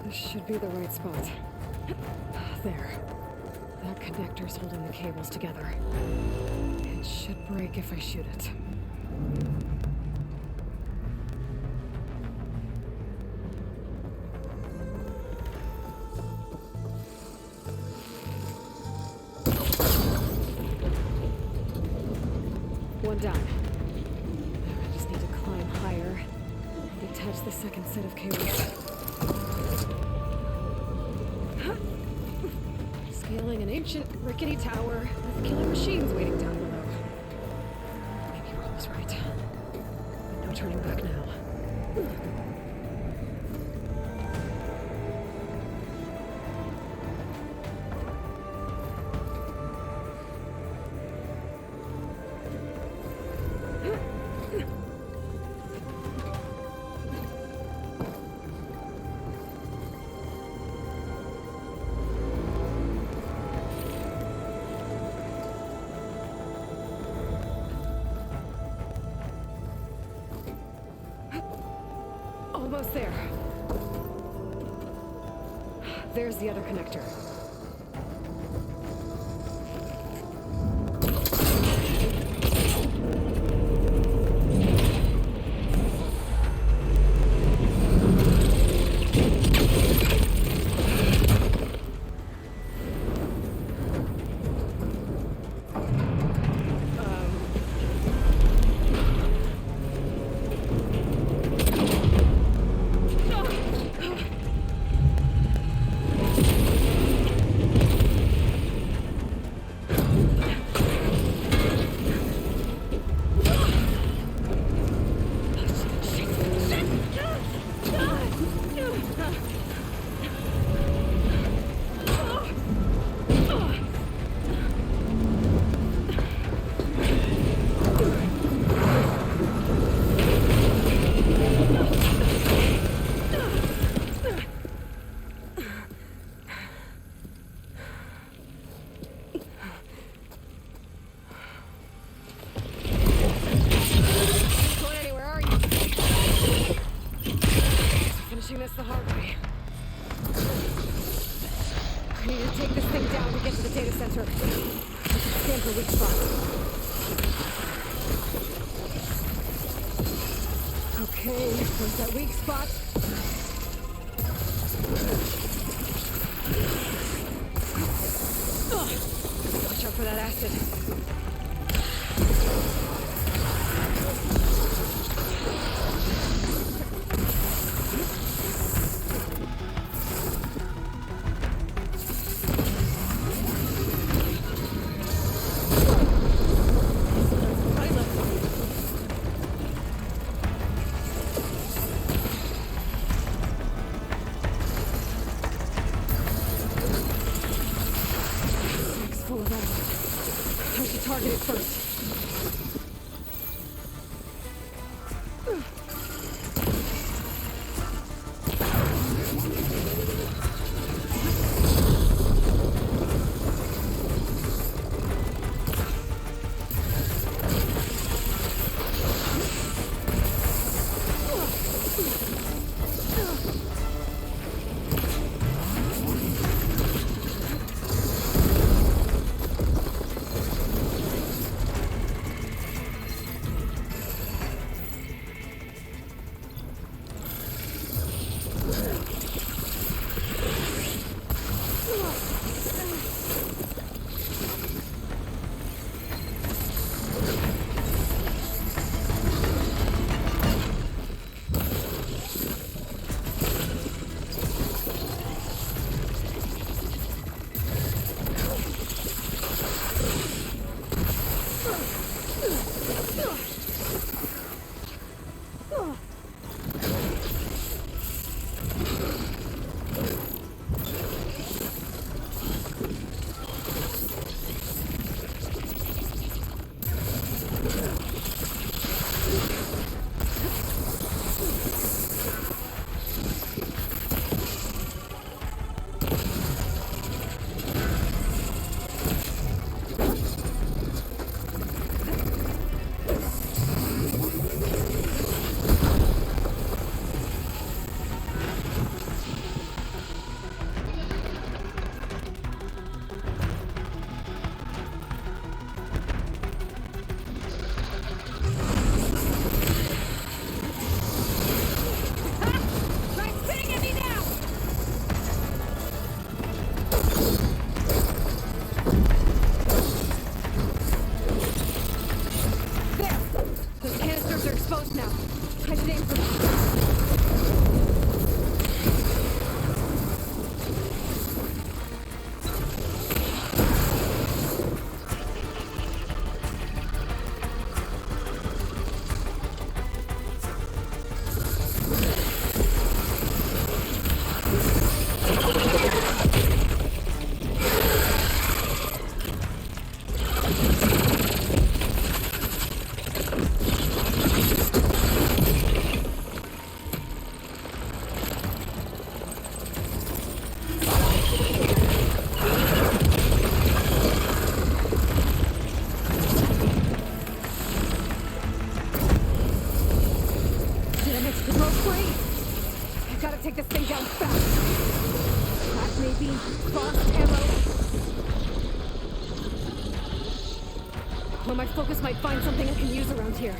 This should be the right spot. There. That connector's holding the cables together. It should break if I shoot it. One down. I just need to climb higher and detach the second set of cables. Scaling an ancient, rickety tower with killer machines waiting down below. Maybe Rob was right. But no turning back now. Almost there. There's the other connector. This the hard way. I need to take this thing down to get to the data center. Scan for weak spots. Okay, where's that weak spot? Watch out for that acid. Take this thing down fast. Flash maybe, cross arrow. Or my focus might find something I can use around here.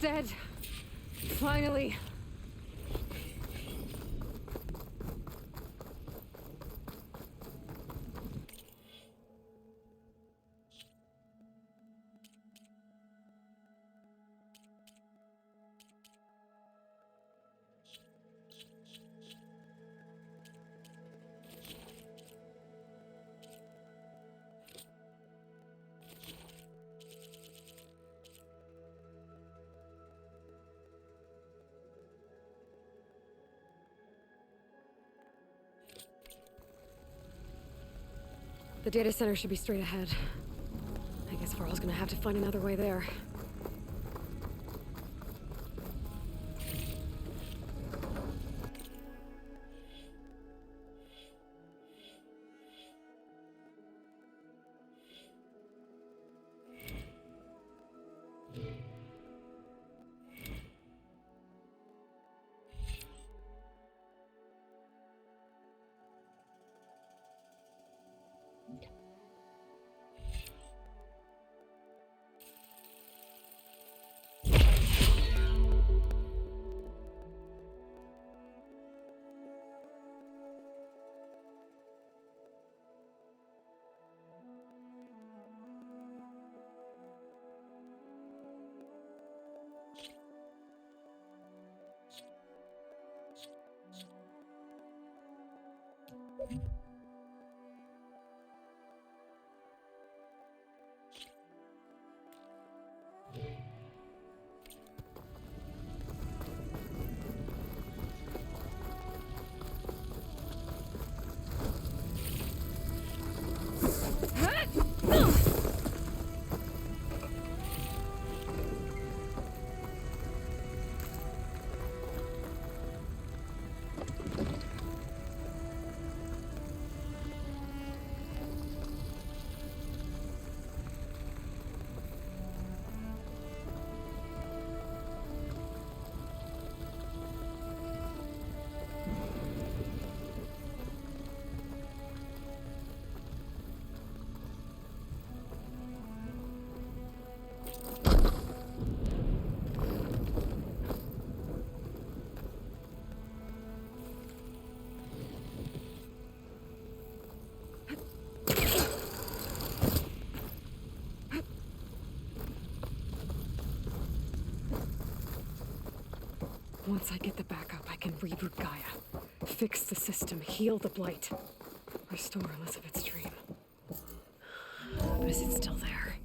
Dead. Finally. The data center should be straight ahead. I guess Varl's gonna have to find another way there. Once I get the backup, I can reboot Gaia. Fix the system, heal the blight. Restore Elizabeth's dream. But is it still there?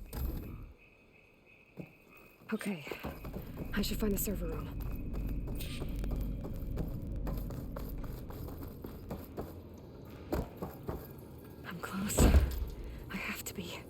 Okay. I should find the server room. I'm close. I have to be.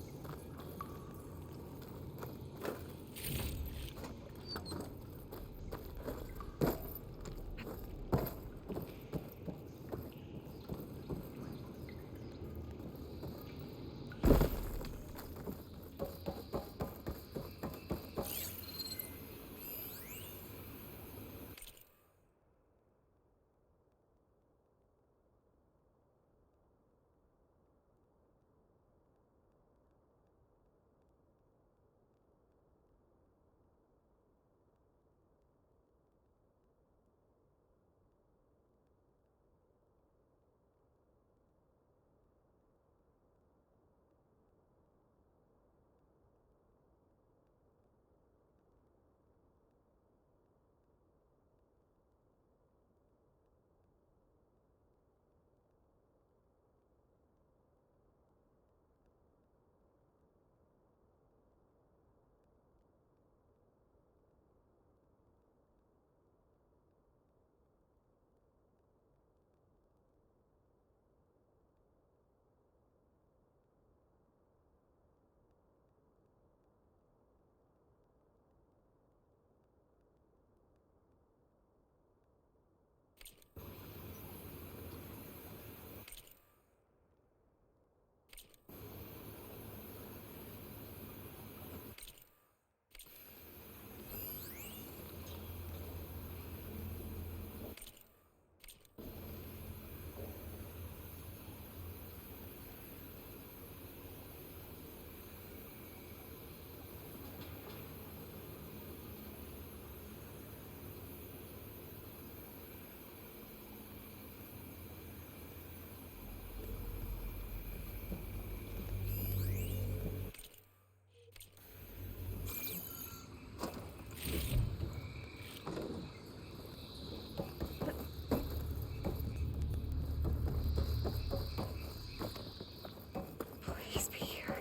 Please be here.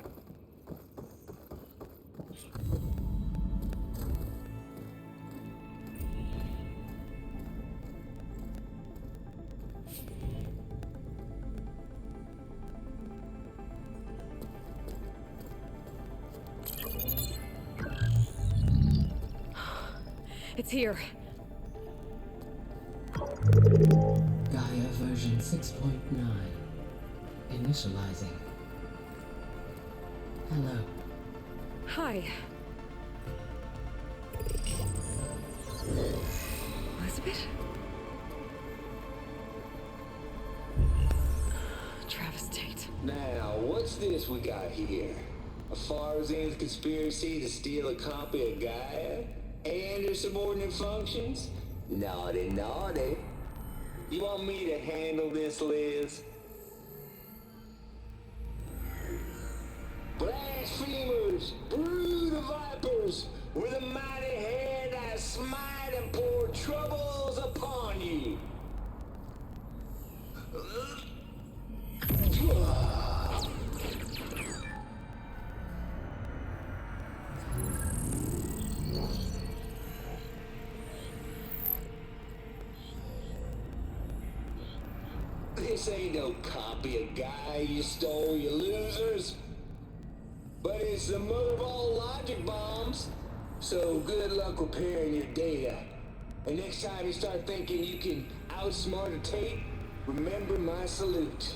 It's here. GAIA version 6.9. Initializing. Hello. Hi. Elizabeth? Travis Tate. Now, what's this we got here? A far Zenith conspiracy to steal a copy of Gaia? And her subordinate functions? Naughty, naughty. You want me to handle this, Liz? Blasphemers, brood of vipers, with a mighty hand I smite and pour troubles upon you. This ain't no copy of Gaia you stole, you losers. But it's the mother of all logic bombs. So good luck repairing your data. And next time you start thinking you can outsmart a tape, remember my salute.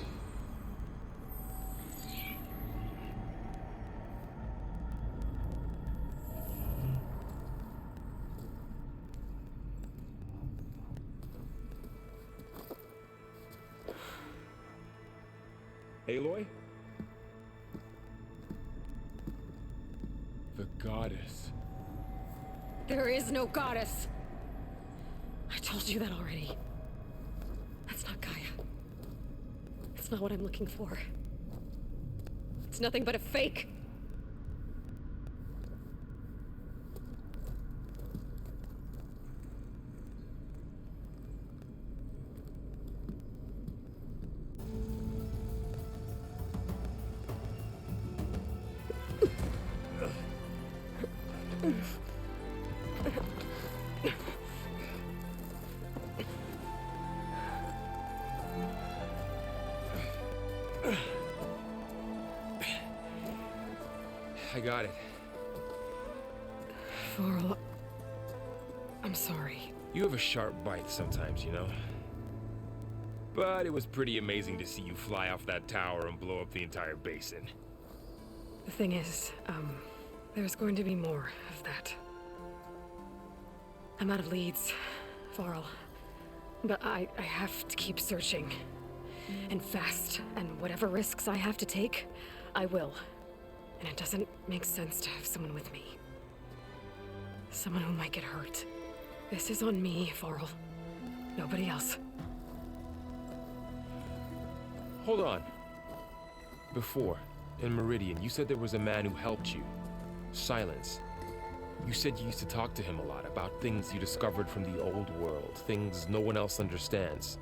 Aloy? The goddess. There is no goddess. I told you that already. That's not Gaia. It's not what I'm looking for. It's nothing but a fake. I got it. Varl, I'm sorry. You have a sharp bite sometimes, you know? But it was pretty amazing to see you fly off that tower and blow up the entire basin. The thing is, there's going to be more of that. I'm out of leads, Varl. But I have to keep searching. And fast, and whatever risks I have to take, I will. And it doesn't make sense to have someone with me. Someone who might get hurt. This is on me, Varl. Nobody else. Hold on. Before, in Meridian, you said there was a man who helped you. Silence. You said you used to talk to him a lot about things you discovered from the old world, things no one else understands.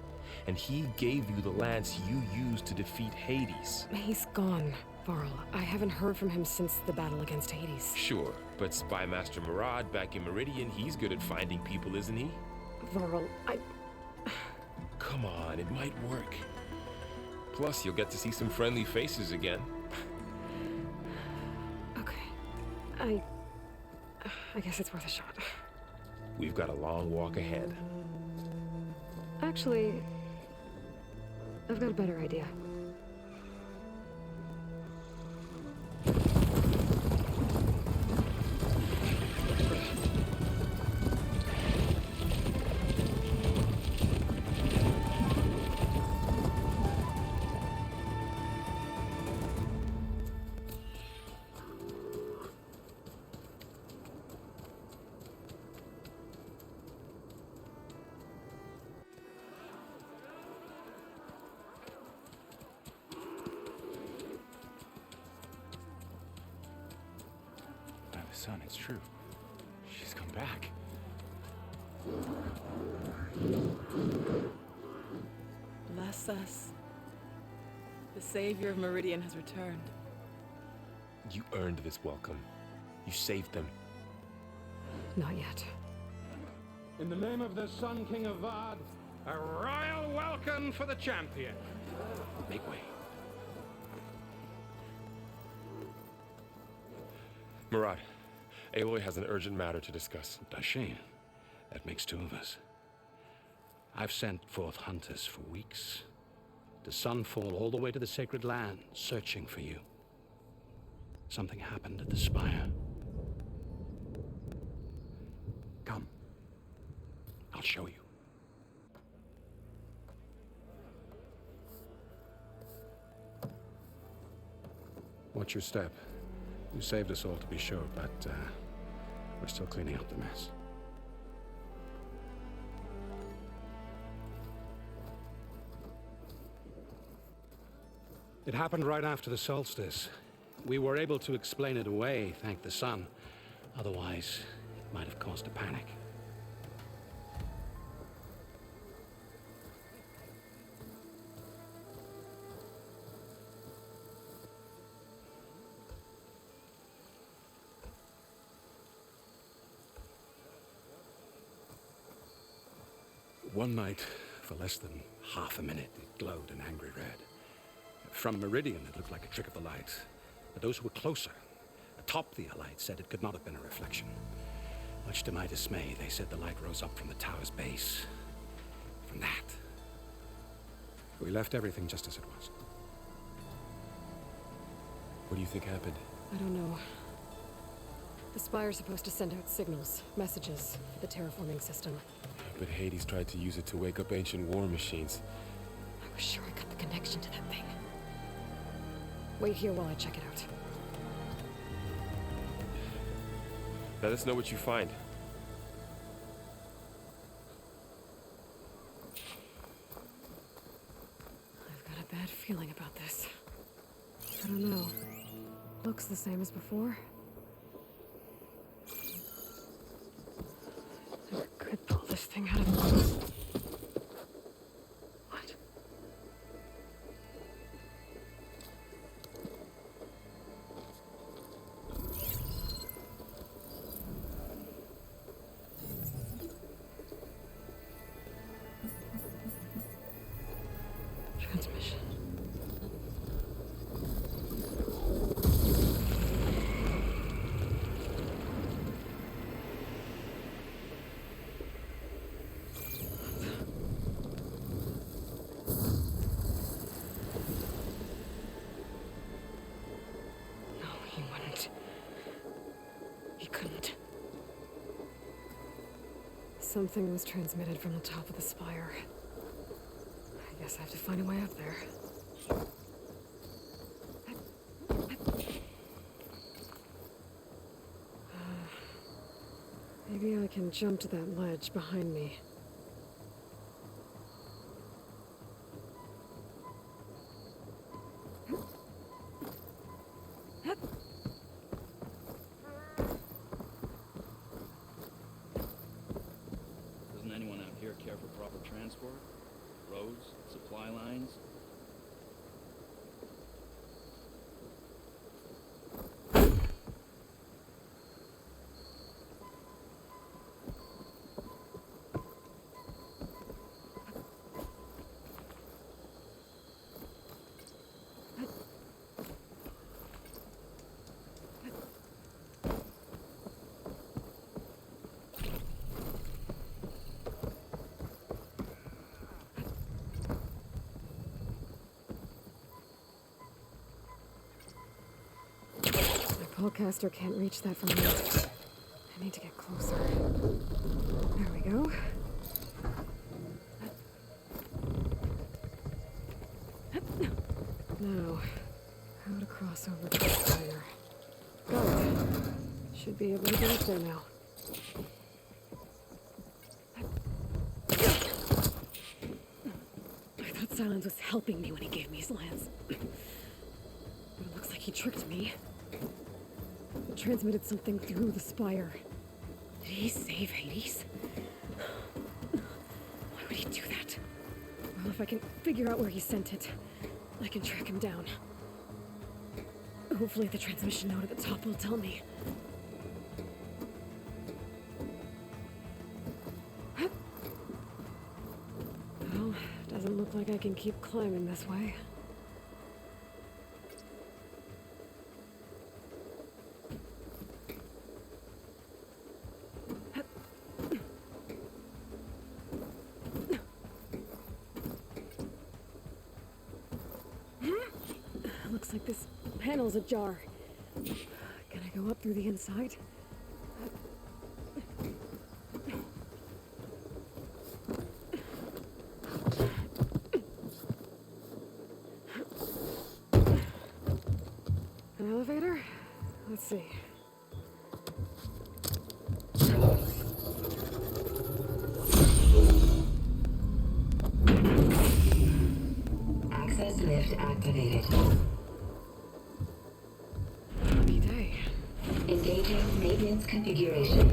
And he gave you the lance you used to defeat Hades. He's gone, Varl. I haven't heard from him since the battle against Hades. Sure, but Spy Master Murad back in Meridian, he's good at finding people, isn't he? Varl, Come on, it might work. Plus, you'll get to see some friendly faces again. Okay. I guess it's worth a shot. We've got a long walk ahead. Actually, I've got a better idea. Son, it's true. She's come back. Bless us. The savior of Meridian has returned. You earned this welcome. You saved them. Not yet. In the name of the Sun King of Vard, a royal welcome for the champion. Make way. Murad, Aloy has an urgent matter to discuss. Does she? That makes two of us. I've sent forth hunters for weeks. To Sunfall all the way to the Sacred Land, searching for you. Something happened at the Spire. Come. I'll show you. Watch your step. You saved us all, to be sure, but we're still cleaning up the mess. It happened right after the solstice. We were able to explain it away, thank the sun. Otherwise, it might have caused a panic. One night, for less than half a minute, it glowed an angry red. From Meridian, it looked like a trick of the light. But those who were closer, atop the light, said it could not have been a reflection. Much to my dismay, they said the light rose up from the tower's base. From that. We left everything just as it was. What do you think happened? I don't know. The Spire's supposed to send out signals, messages, for the terraforming system. But Hades tried to use it to wake up ancient war machines. I was sure I got the connection to that thing. Wait here while I check it out. Let us know what you find. I've got a bad feeling about this. I don't know. Looks the same as before. Never could pull this thing out of... What? Something was transmitted from the top of the spire. I guess I have to find a way up there. Maybe I can jump to that ledge behind me. Doesn't anyone out here care for proper transport? Roads? Supply lines? Spellcaster can't reach that from here. I need to get closer. There we go. Now, how to cross over to the fire. Got it. Should be able to get up there now. I thought Silence was helping me when he gave me his lance. But it looks like he tricked me. Transmitted something through the spire. Did he save Hades? Why would he do that? Well, if I can figure out where he sent it, I can track him down. Hopefully the transmission node at the top will tell me. Well, doesn't look like I can keep climbing this way. Looks like this panel's ajar. Can I go up through the inside? An elevator? Let's see. Access lift activated. Lucky day. Engaging maintenance configuration.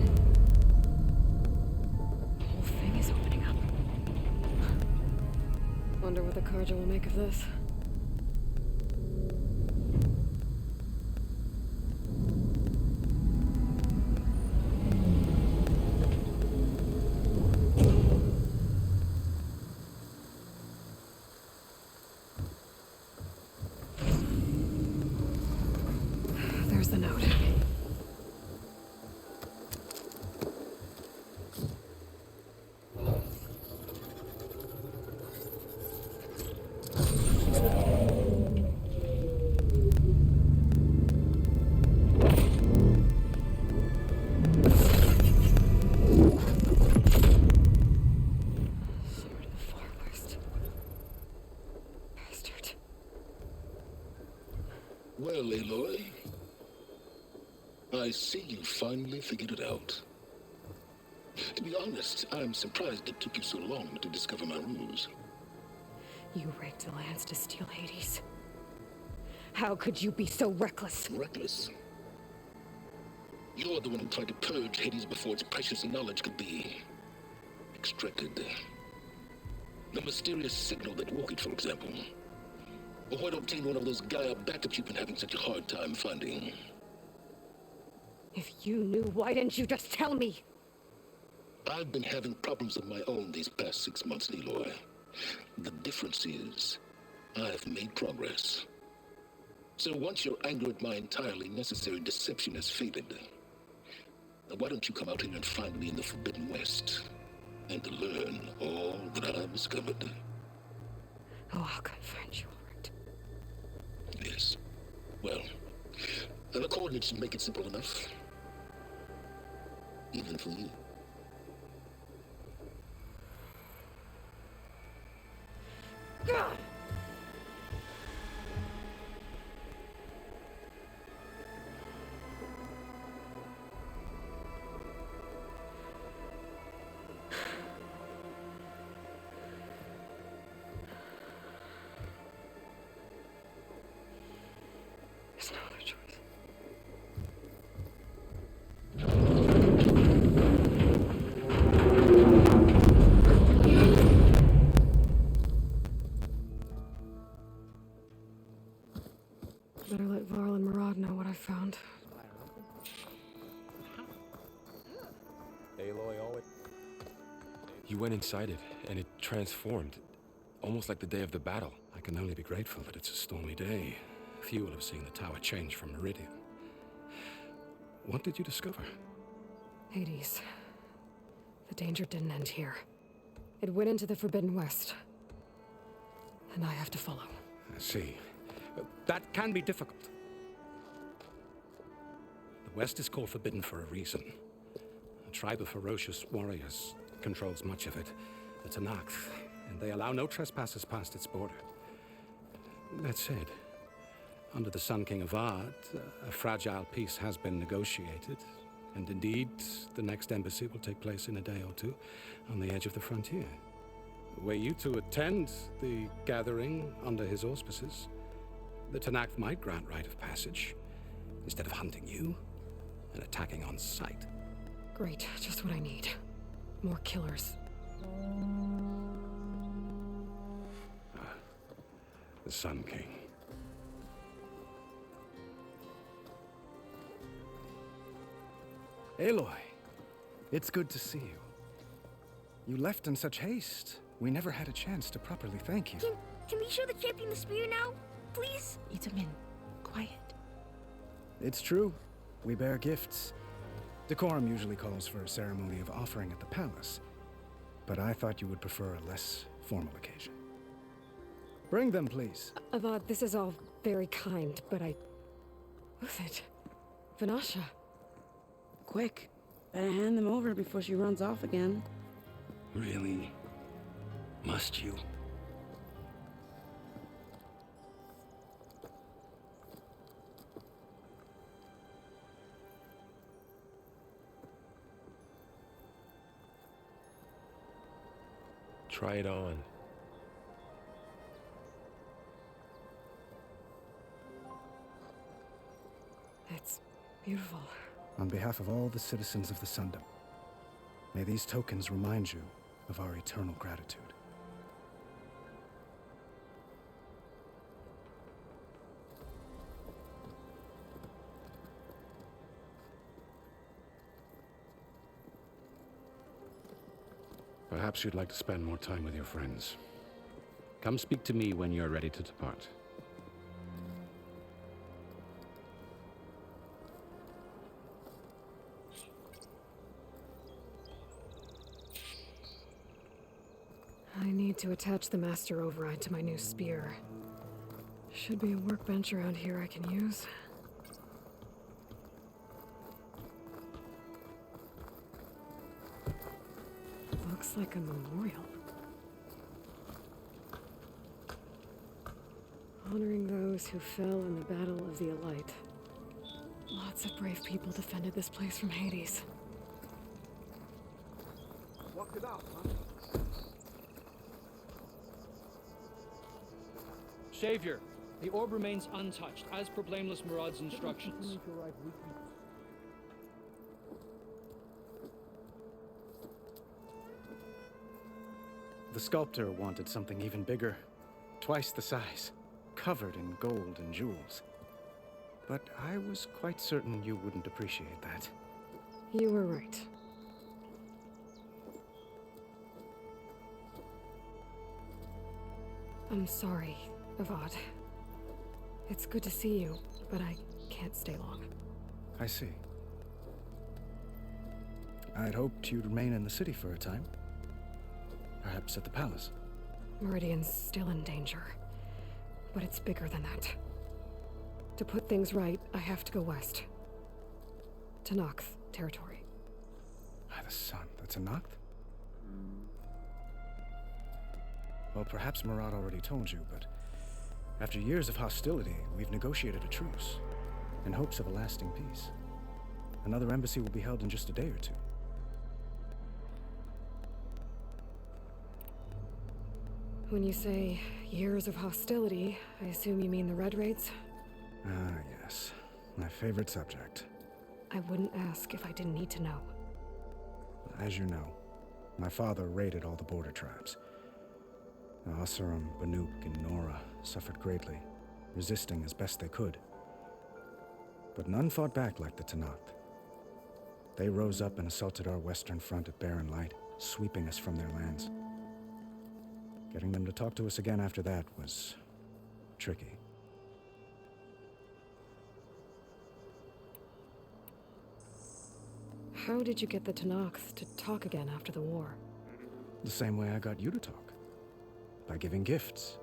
The whole thing is opening up. Wonder what the Karja will make of this. There's the note. Sword of the Far West. Bastard. Well, Aloy, I see you finally figured it out. To be honest, I'm surprised it took you so long to discover my ruse. You rigged the lance to steal Hades. How could you be so reckless? Reckless? You're the one who tried to purge Hades before its precious knowledge could be extracted. The mysterious signal that woke it, for example. Or why obtain one of those GAIA backups you've been having such a hard time finding? If you knew, why didn't you just tell me? I've been having problems of my own these past 6 months, Aloy. The difference is, I've made progress. So once your anger at my entirely necessary deception has faded, why don't you come out here and find me in the Forbidden West, and to learn all that I've discovered? Oh, I'll come find you, all right. Yes. Well, the coordinates should make it simple enough. Even for you. Better let Varl and Murad know what I found. Aloy always... You went inside it, and it transformed. Almost like the day of the battle. I can only be grateful that it's a stormy day. Few will have seen the tower change from Meridian. What did you discover? Hades. The danger didn't end here. It went into the Forbidden West. And I have to follow. I see. That can be difficult. The West is called Forbidden for a reason. A tribe of ferocious warriors controls much of it, the Tenakth, and they allow no trespassers past its border. That said, under the Sun King of Ard, a fragile peace has been negotiated, and indeed, the next embassy will take place in a day or two on the edge of the frontier. Were you to attend the gathering under his auspices, the Tenakth might grant right of passage, instead of hunting you and attacking on sight. Great, just what I need. More killers. The Sun King. Aloy, it's good to see you. You left in such haste. We never had a chance to properly thank you. Can we show the champion the spear now? Please? Itamin, quiet. It's true. We bear gifts. Decorum usually calls for a ceremony of offering at the palace, but I thought you would prefer a less formal occasion. Bring them, please. Avad, this is all very kind, but Who's it? Vanasha. Quick. Better hand them over before she runs off again. Really? Must you? Try it on. It's beautiful. On behalf of all the citizens of the Sundom, may these tokens remind you of our eternal gratitude. Perhaps you'd like to spend more time with your friends. Come speak to me when you're ready to depart. I need to attach the master override to my new spear. Should be a workbench around here I can use. Looks like a memorial. Honoring those who fell in the Battle of the Elite. Lots of brave people defended this place from Hades. Walk it out, huh? Savior, the orb remains untouched, as per Blameless Murad's instructions. The sculptor wanted something even bigger, twice the size, covered in gold and jewels. But I was quite certain you wouldn't appreciate that. You were right. I'm sorry, Avad. It's good to see you, but I can't stay long. I see. I'd hoped you'd remain in the city for a time. Perhaps at the palace. Meridian's still in danger, but it's bigger than that. To put things right, I have to go west. To Tenakth territory. By the sun, that's a Tenakth? Well, perhaps Murad already told you, but after years of hostility, we've negotiated a truce, in hopes of a lasting peace. Another embassy will be held in just a day or two. When you say years of hostility, I assume you mean the Red Raids? Ah, yes. My favorite subject. I wouldn't ask if I didn't need to know. As you know, my father raided all the border tribes. Asurum, Banuk, and Nora suffered greatly, resisting as best they could. But none fought back like the Tenakth. They rose up and assaulted our western front at Barren Light, sweeping us from their lands. Getting them to talk to us again after that was tricky. How did you get the Tenakth to talk again after the war? The same way I got you to talk. By giving gifts.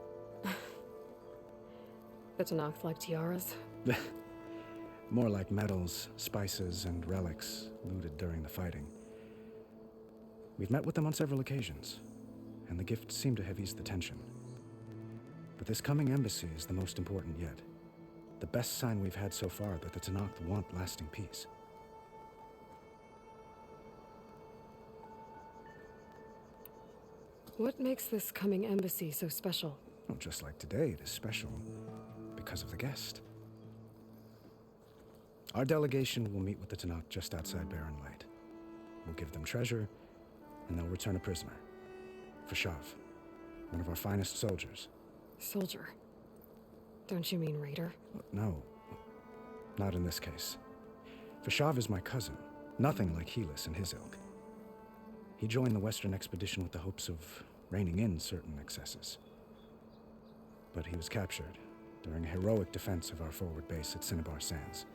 The Tenakth like tiaras? More like medals, spices, and relics looted during the fighting. We've met with them on several occasions, and the gifts seem to have eased the tension. But this coming embassy is the most important yet. The best sign we've had so far that the Tenakth want lasting peace. What makes this coming embassy so special? Oh, just like today, it is special because of the guest. Our delegation will meet with the Tenakth just outside Barren Light. We'll give them treasure, and they'll return a prisoner. Fashav, one of our finest soldiers. Soldier? Don't you mean raider? No, not in this case. Fashav is my cousin, nothing like Helis and his ilk. He joined the Western expedition with the hopes of reining in certain excesses. But he was captured during a heroic defense of our forward base at Cinnabar Sands,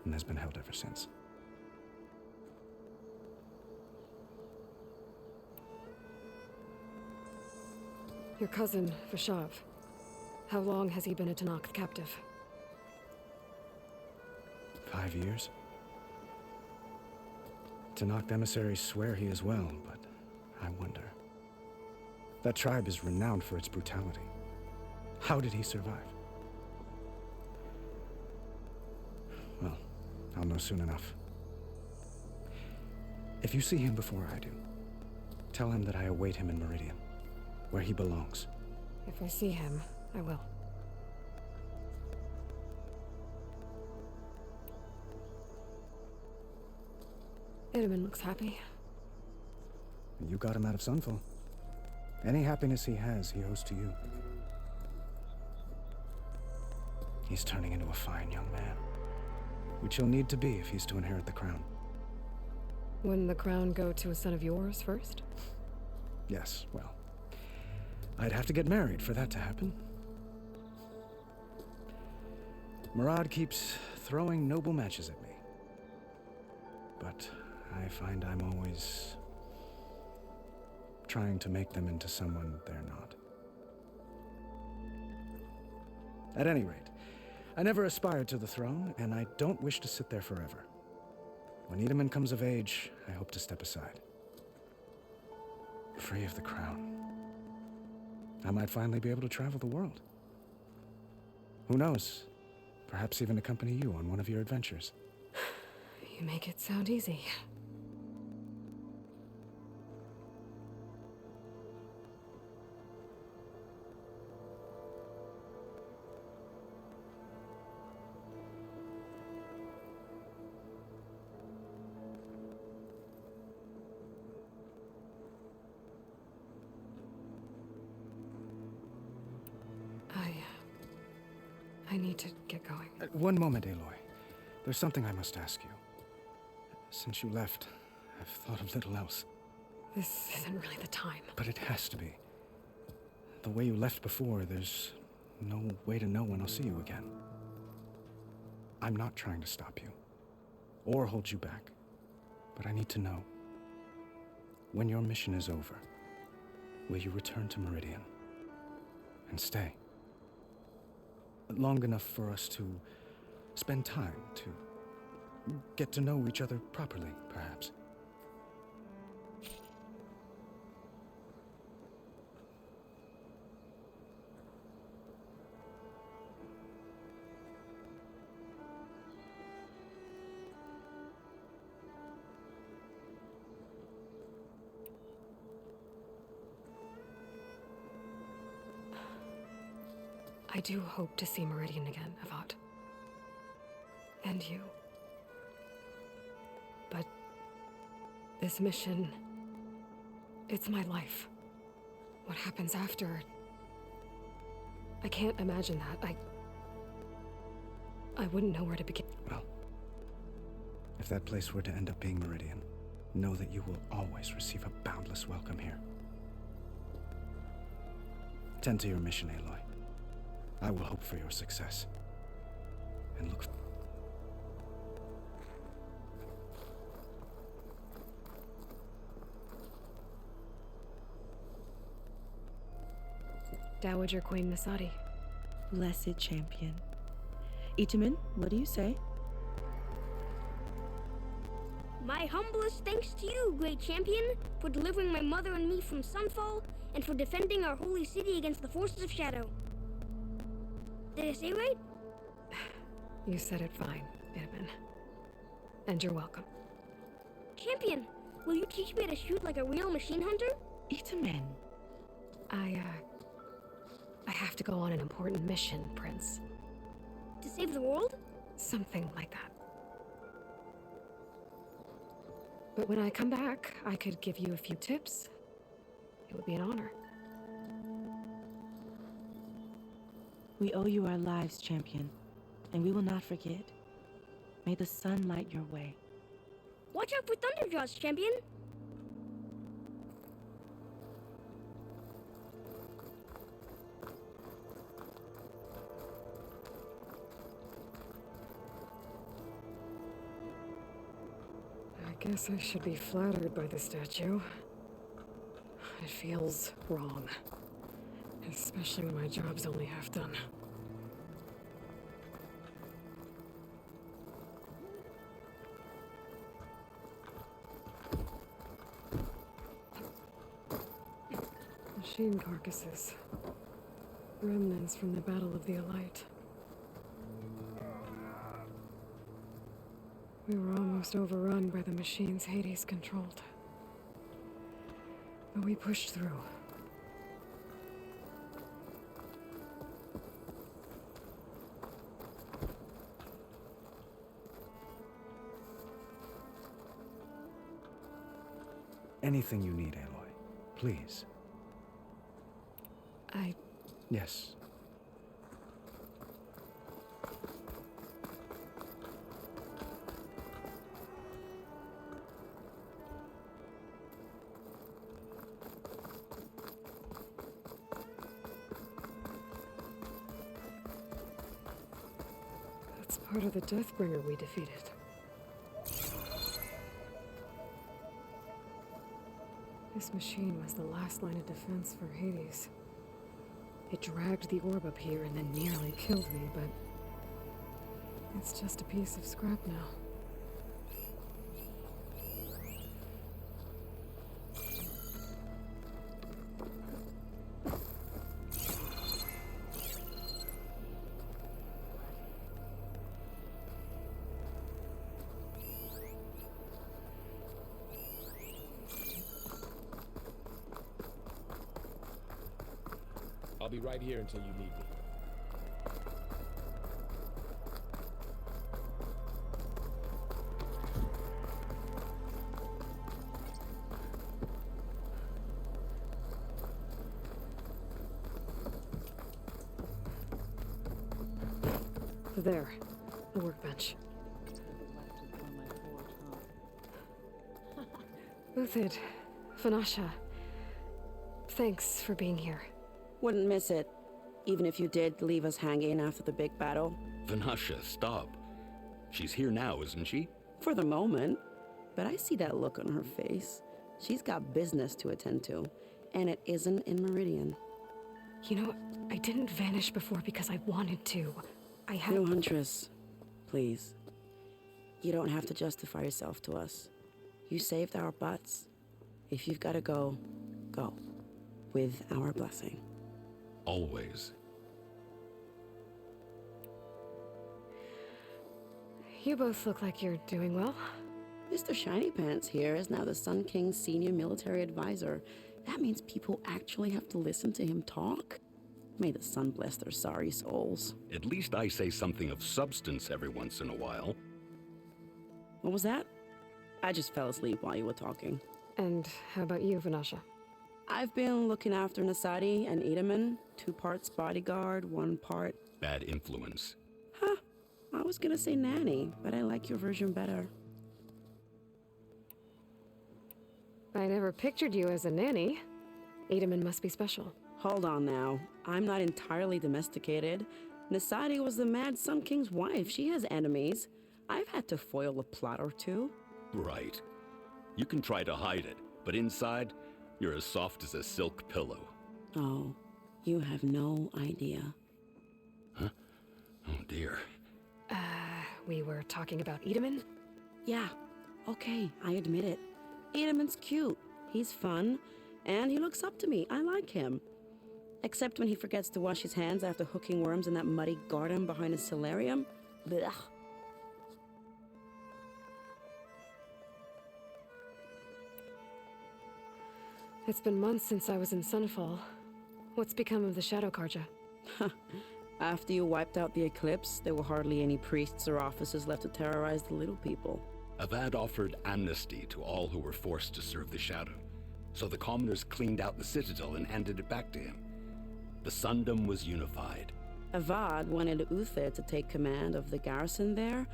and has been held ever since. Your cousin, Fashav. How long has he been a Tenakth captive? 5 years. Tenakth emissaries swear he is well, but I wonder. That tribe is renowned for its brutality. How did he survive? Well, I'll know soon enough. If you see him before I do, tell him that I await him in Meridian, where he belongs. If I see him, I will. Edelman looks happy. You got him out of Sunfall. Any happiness he has, he owes to you. He's turning into a fine young man, which he'll need to be if he's to inherit the crown. Wouldn't the crown go to a son of yours first? Yes, well, I'd have to get married for that to happen. Murad keeps throwing noble matches at me, but I find I'm always trying to make them into someone they're not. At any rate, I never aspired to the throne, and I don't wish to sit there forever. When Edelman comes of age, I hope to step aside. Free of the crown. I might finally be able to travel the world. Who knows? Perhaps even accompany you on one of your adventures. You make it sound easy. I need to get going. One moment, Aloy. There's something I must ask you. Since you left, I've thought of little else. This isn't really the time. But it has to be. The way you left before, there's no way to know when I'll see you again. I'm not trying to stop you, or hold you back. But I need to know. When your mission is over, will you return to Meridian? And stay? Long enough for us to spend time, to get to know each other properly, perhaps. I do hope to see Meridian again, Avad. And you. But this mission, it's my life. What happens after? I can't imagine that. I wouldn't know where to begin. Well, if that place were to end up being Meridian, know that you will always receive a boundless welcome here. Tend to your mission, Aloy. I will hope for your success. And look... Dowager Queen Nasadi. Blessed champion. Itamen, what do you say? My humblest thanks to you, great champion, for delivering my mother and me from Sunfall, and for defending our holy city against the forces of Shadow. Did I say right? You said it fine, Itamen. And you're welcome. Champion, will you teach me how to shoot like a real machine hunter? Itamen. I have to go on an important mission, Prince. To save the world? Something like that. But when I come back, I could give you a few tips. It would be an honor. We owe you our lives, champion, and we will not forget. May the sun light your way. Watch out for Thunderjaws, champion! I guess I should be flattered by the statue. It feels wrong. Especially when my job's only half done. Machine carcasses. Remnants from the Battle of the Elite. We were almost overrun by the machines Hades controlled. But we pushed through. Anything you need, Aloy. Please. Yes. That's part of the Deathbringer we defeated. This machine was the last line of defense for Hades. It dragged the orb up here and then nearly killed me, but it's just a piece of scrap now. I'll be right here until you need me. There, the workbench. Uthid, Vanasha, thanks for being here. Wouldn't miss it, even if you did leave us hanging after the big battle. Vanasha, stop. She's here now, isn't she? For the moment. But I see that look on her face. She's got business to attend to, and it isn't in Meridian. You know, I didn't vanish before because I wanted to. I had... No, Huntress. Please. You don't have to justify yourself to us. You saved our butts. If you've got to go, go. With our blessing. Always. You both look like you're doing well. Mr. Shiny Pants here is now the Sun King's senior military advisor. That means people actually have to listen to him talk? May the sun bless their sorry souls. At least I say something of substance every once in a while. What was that? I just fell asleep while you were talking. And how about you, Vanasha? I've been looking after Nasadi and Itamen. 2 parts bodyguard, 1 part... Bad influence. Huh. I was gonna say nanny, but I like your version better. I never pictured you as a nanny. Deepening must be special. Hold on now. I'm not entirely domesticated. Nasadi was the Mad Sun King's wife. She has enemies. I've had to foil a plot or two. Right. You can try to hide it, but inside, you're as soft as a silk pillow. Oh, you have no idea. Huh? Oh dear. We were talking about Deepening? Yeah, okay, I admit it. Deepening's cute. He's fun, and he looks up to me. I like him. Except when he forgets to wash his hands after hooking worms in that muddy garden behind his solarium. Blech. It's been months since I was in Sunfall. What's become of the Shadow Karja? After you wiped out the eclipse, there were hardly any priests or officers left to terrorize the little people. Avad offered amnesty to all who were forced to serve the Shadow, so the commoners cleaned out the citadel and handed it back to him. The Sundom was unified. Avad wanted Uther to take command of the garrison there,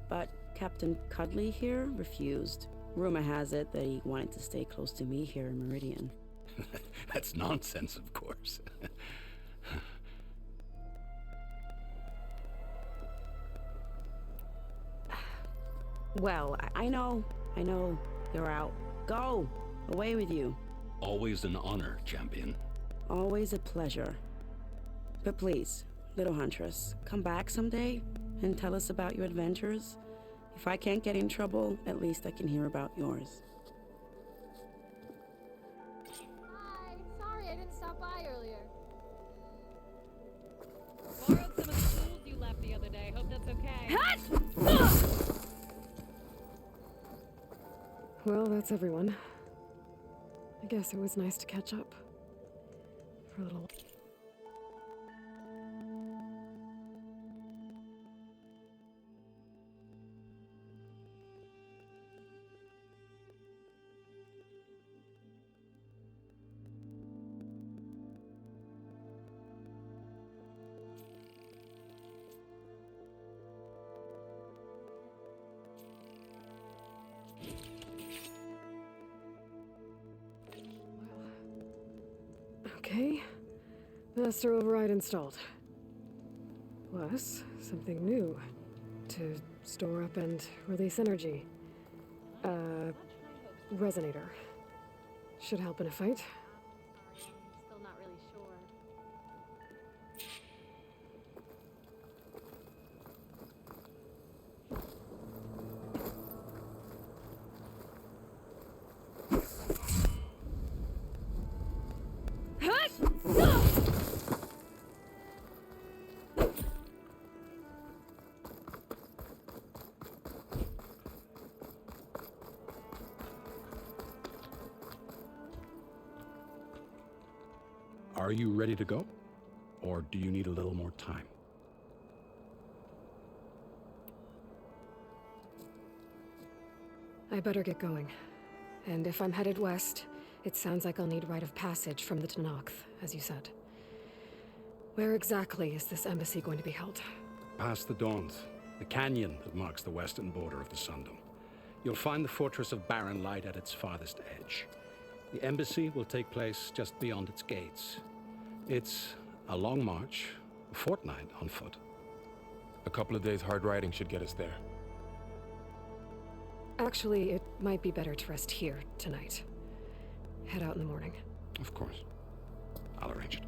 but Captain Cuddly here refused. Rumor has it that he wanted to stay close to me here in Meridian. That's nonsense, of course. Well, I know. You're out. Go! Away with you. Always an honor, champion. Always a pleasure. But please, little huntress, come back someday and tell us about your adventures. If I can't get in trouble, at least I can hear about yours. Hi, sorry I didn't stop by earlier. Borrowed some of the tools you left the other day. Hope that's okay. Well, that's everyone. I guess it was nice to catch up. For a little while. Okay, master override installed. Plus, something new to store up and release energy. Resonator. Should help in a fight. Still not really sure. Are you ready to go? Or do you need a little more time? I better get going. And if I'm headed west, it sounds like I'll need rite of passage from the Tenakth, as you said. Where exactly is this embassy going to be held? Past the Dawns, the canyon that marks the western border of the Sundom. You'll find the fortress of Barren Light at its farthest edge. The embassy will take place just beyond its gates. It's a long march, a fortnight on foot. A couple of days hard riding should get us there. Actually, it might be better to rest here tonight. Head out in the morning. Of course. I'll arrange it.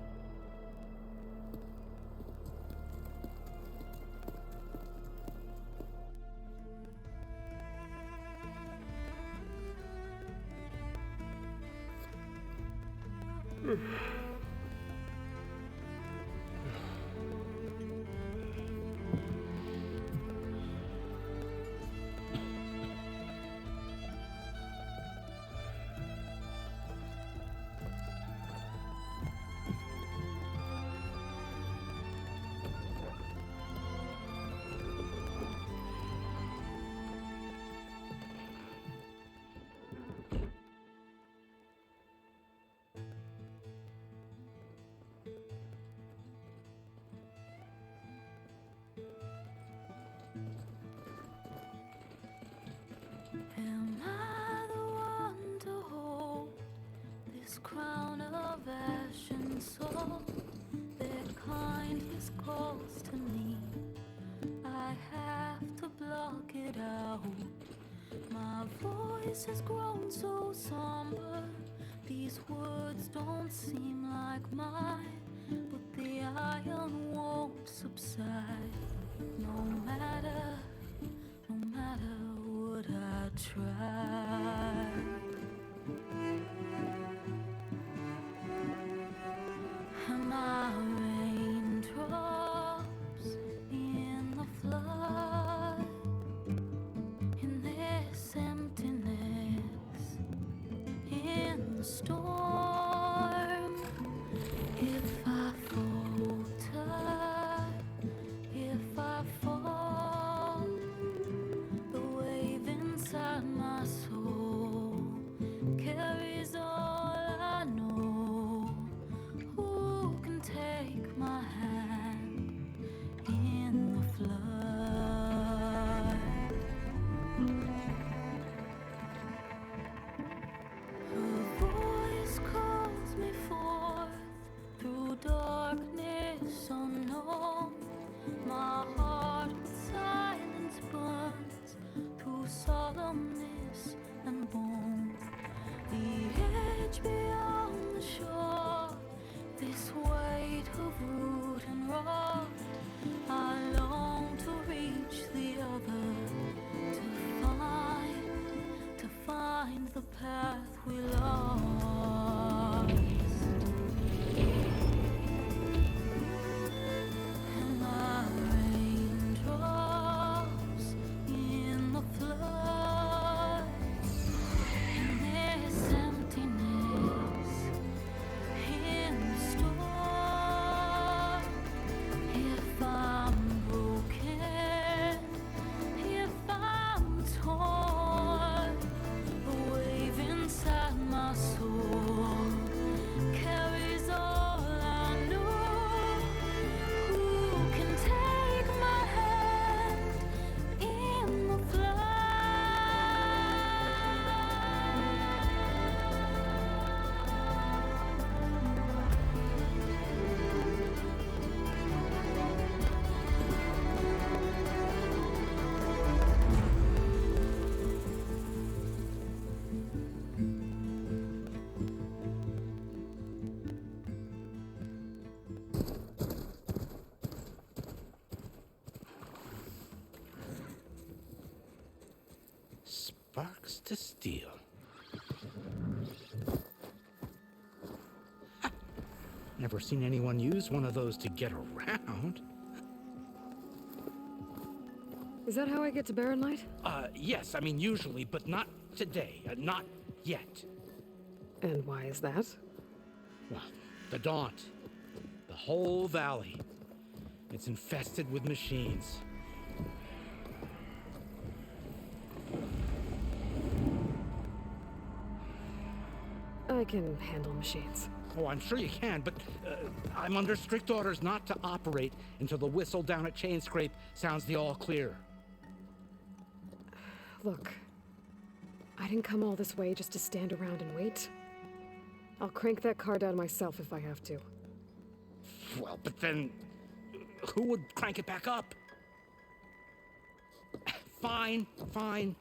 it out. My voice has grown so somber. These words don't seem like mine, but the iron won't subside. No matter what I try. And my raindrops in the flood, in this emptiness, in the storm. If I falter, if I fall, the wave inside my soul carries all I know. Who can take my hand in the flood? Her voice calls me forth through darkness unknown. My heart with silence burns through solemnness and bone. The edge beyond the shore, this weight of root and rot. I long to reach the other, to find the path we lost. And my raindrops in the flood, in this emptiness, in the storm. If I'm broken, if I'm torn, the wave inside my soul carries all I know. Who can take my hand in the Sparks to steel. Ha! Never seen anyone use one of those to get around. Is that how I get to Barren Light? Yes, I mean usually, but not today. Not yet. And why is that? Well, the Daunt. The whole valley. It's infested with machines. I can handle machines. Oh, I'm sure you can, but I'm under strict orders not to operate until the whistle down at Chainscrape sounds the all clear. Look, I didn't come all this way just to stand around and wait. I'll crank that car down myself if I have to. Well, but then who would crank it back up? Fine, fine.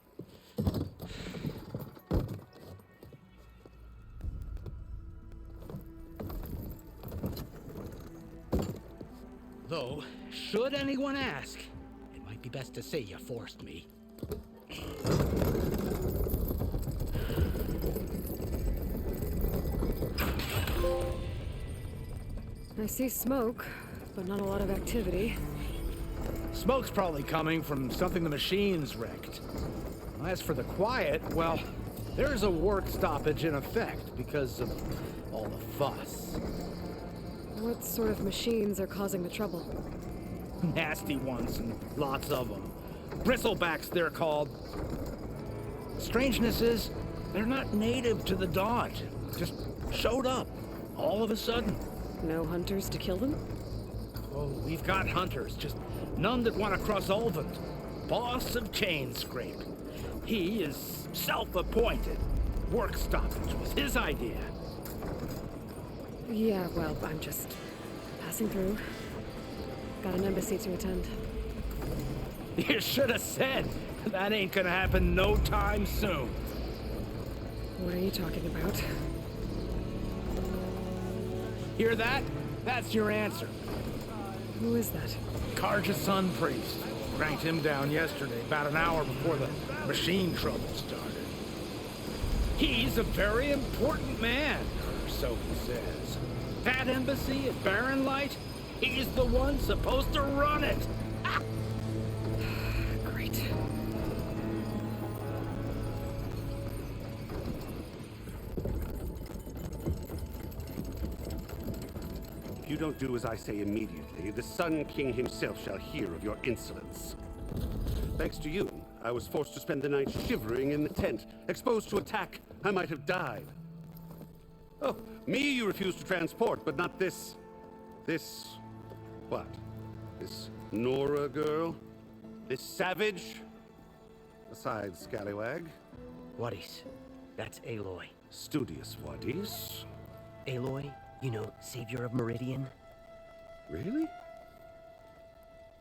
Though, should anyone ask, it might be best to say you forced me. I see smoke, but not a lot of activity. Smoke's probably coming from something the machines wrecked. As for the quiet, well, there's a work stoppage in effect because of all the fuss. What sort of machines are causing the trouble? Nasty ones, and lots of them. Bristlebacks, they're called. The strangeness is, they're not native to the Daunt. Just showed up, all of a sudden. No hunters to kill them? Oh, we've got hunters, just none that want to cross Ulvund. Boss of Chainscrape. He is self-appointed. Work stoppage was his idea. Yeah, well, I'm just passing through. Got an embassy to attend. You should have said. That ain't gonna happen no time soon. What are you talking about? Hear that? That's your answer. Who is that? Karja's son priest. Cranked him down yesterday, about an hour before the machine trouble started. He's a very important man, or so he says. That embassy at Barren Light, he's the one supposed to run it. Great. If you don't do as I say immediately, the Sun King himself shall hear of your insolence. Thanks to you, I was forced to spend the night shivering in the tent, exposed to attack. I might have died. Oh, me you refuse to transport, but not this... what? This Nora girl? This savage? Besides, scallywag. Wadis. That's Aloy. Studious Wadis. Aloy, you know, savior of Meridian. Really?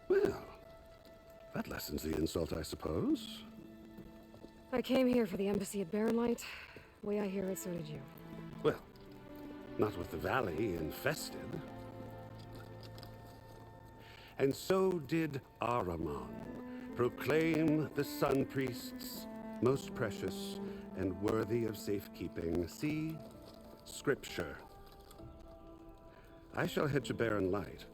Well, that lessens the insult, I suppose. I came here for the embassy at Barren Light. Way I hear it, so did you. Well, not with the valley infested. And so did Ahriman, proclaim the Sun Priests most precious and worthy of safekeeping. See Scripture. I shall head to Barren Light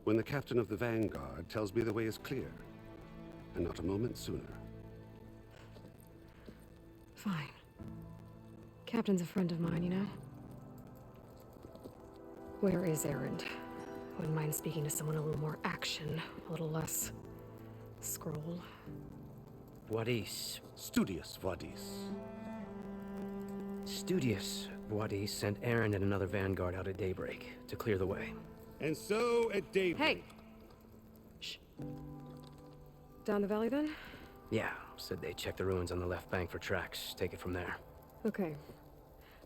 when the captain of the Vanguard tells me the way is clear, and not a moment sooner. Fine. Captain's a friend of mine, you know? Where is Erend? Wouldn't mind speaking to someone a little more action, a little less scroll. Wadis. Studious Wadis. Studious Wadis sent Erend and another Vanguard out at daybreak to clear the way. And so at daybreak... Hey! Shh. Down the valley then? Yeah, said they check the ruins on the left bank for tracks. Take it from there. Okay.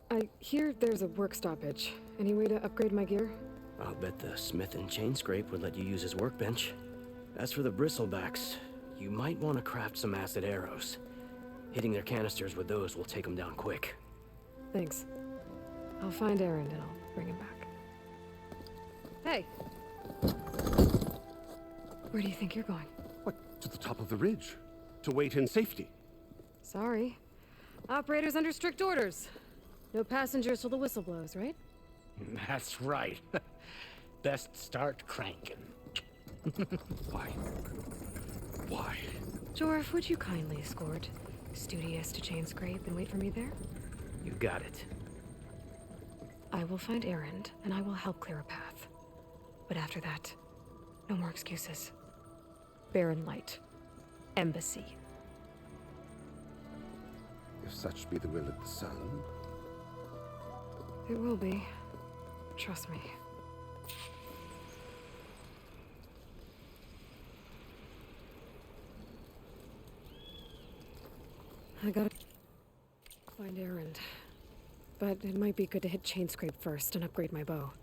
I hear there's a work stoppage. Any way to upgrade my gear? I'll bet the smith and chain scrape would let you use his workbench. As for the bristlebacks, you might want to craft some acid arrows. Hitting their canisters with those will take them down quick. Thanks. I'll find Erend and I'll bring him back. Hey! Where do you think you're going? What, to the top of the ridge? To wait in safety? Sorry. Operator's under strict orders. No passengers till the whistle blows, right? That's right. Best start cranking. Why? Why? Jorf, would you kindly escort Studious to Chain Scrape and wait for me there? You got it. I will find Erend, and I will help clear a path. But after that, no more excuses. Barren Light. Embassy. If such be the will of the Sun. It will be. Trust me. I gotta find Erend. But it might be good to hit Chain Scrape first and upgrade my bow.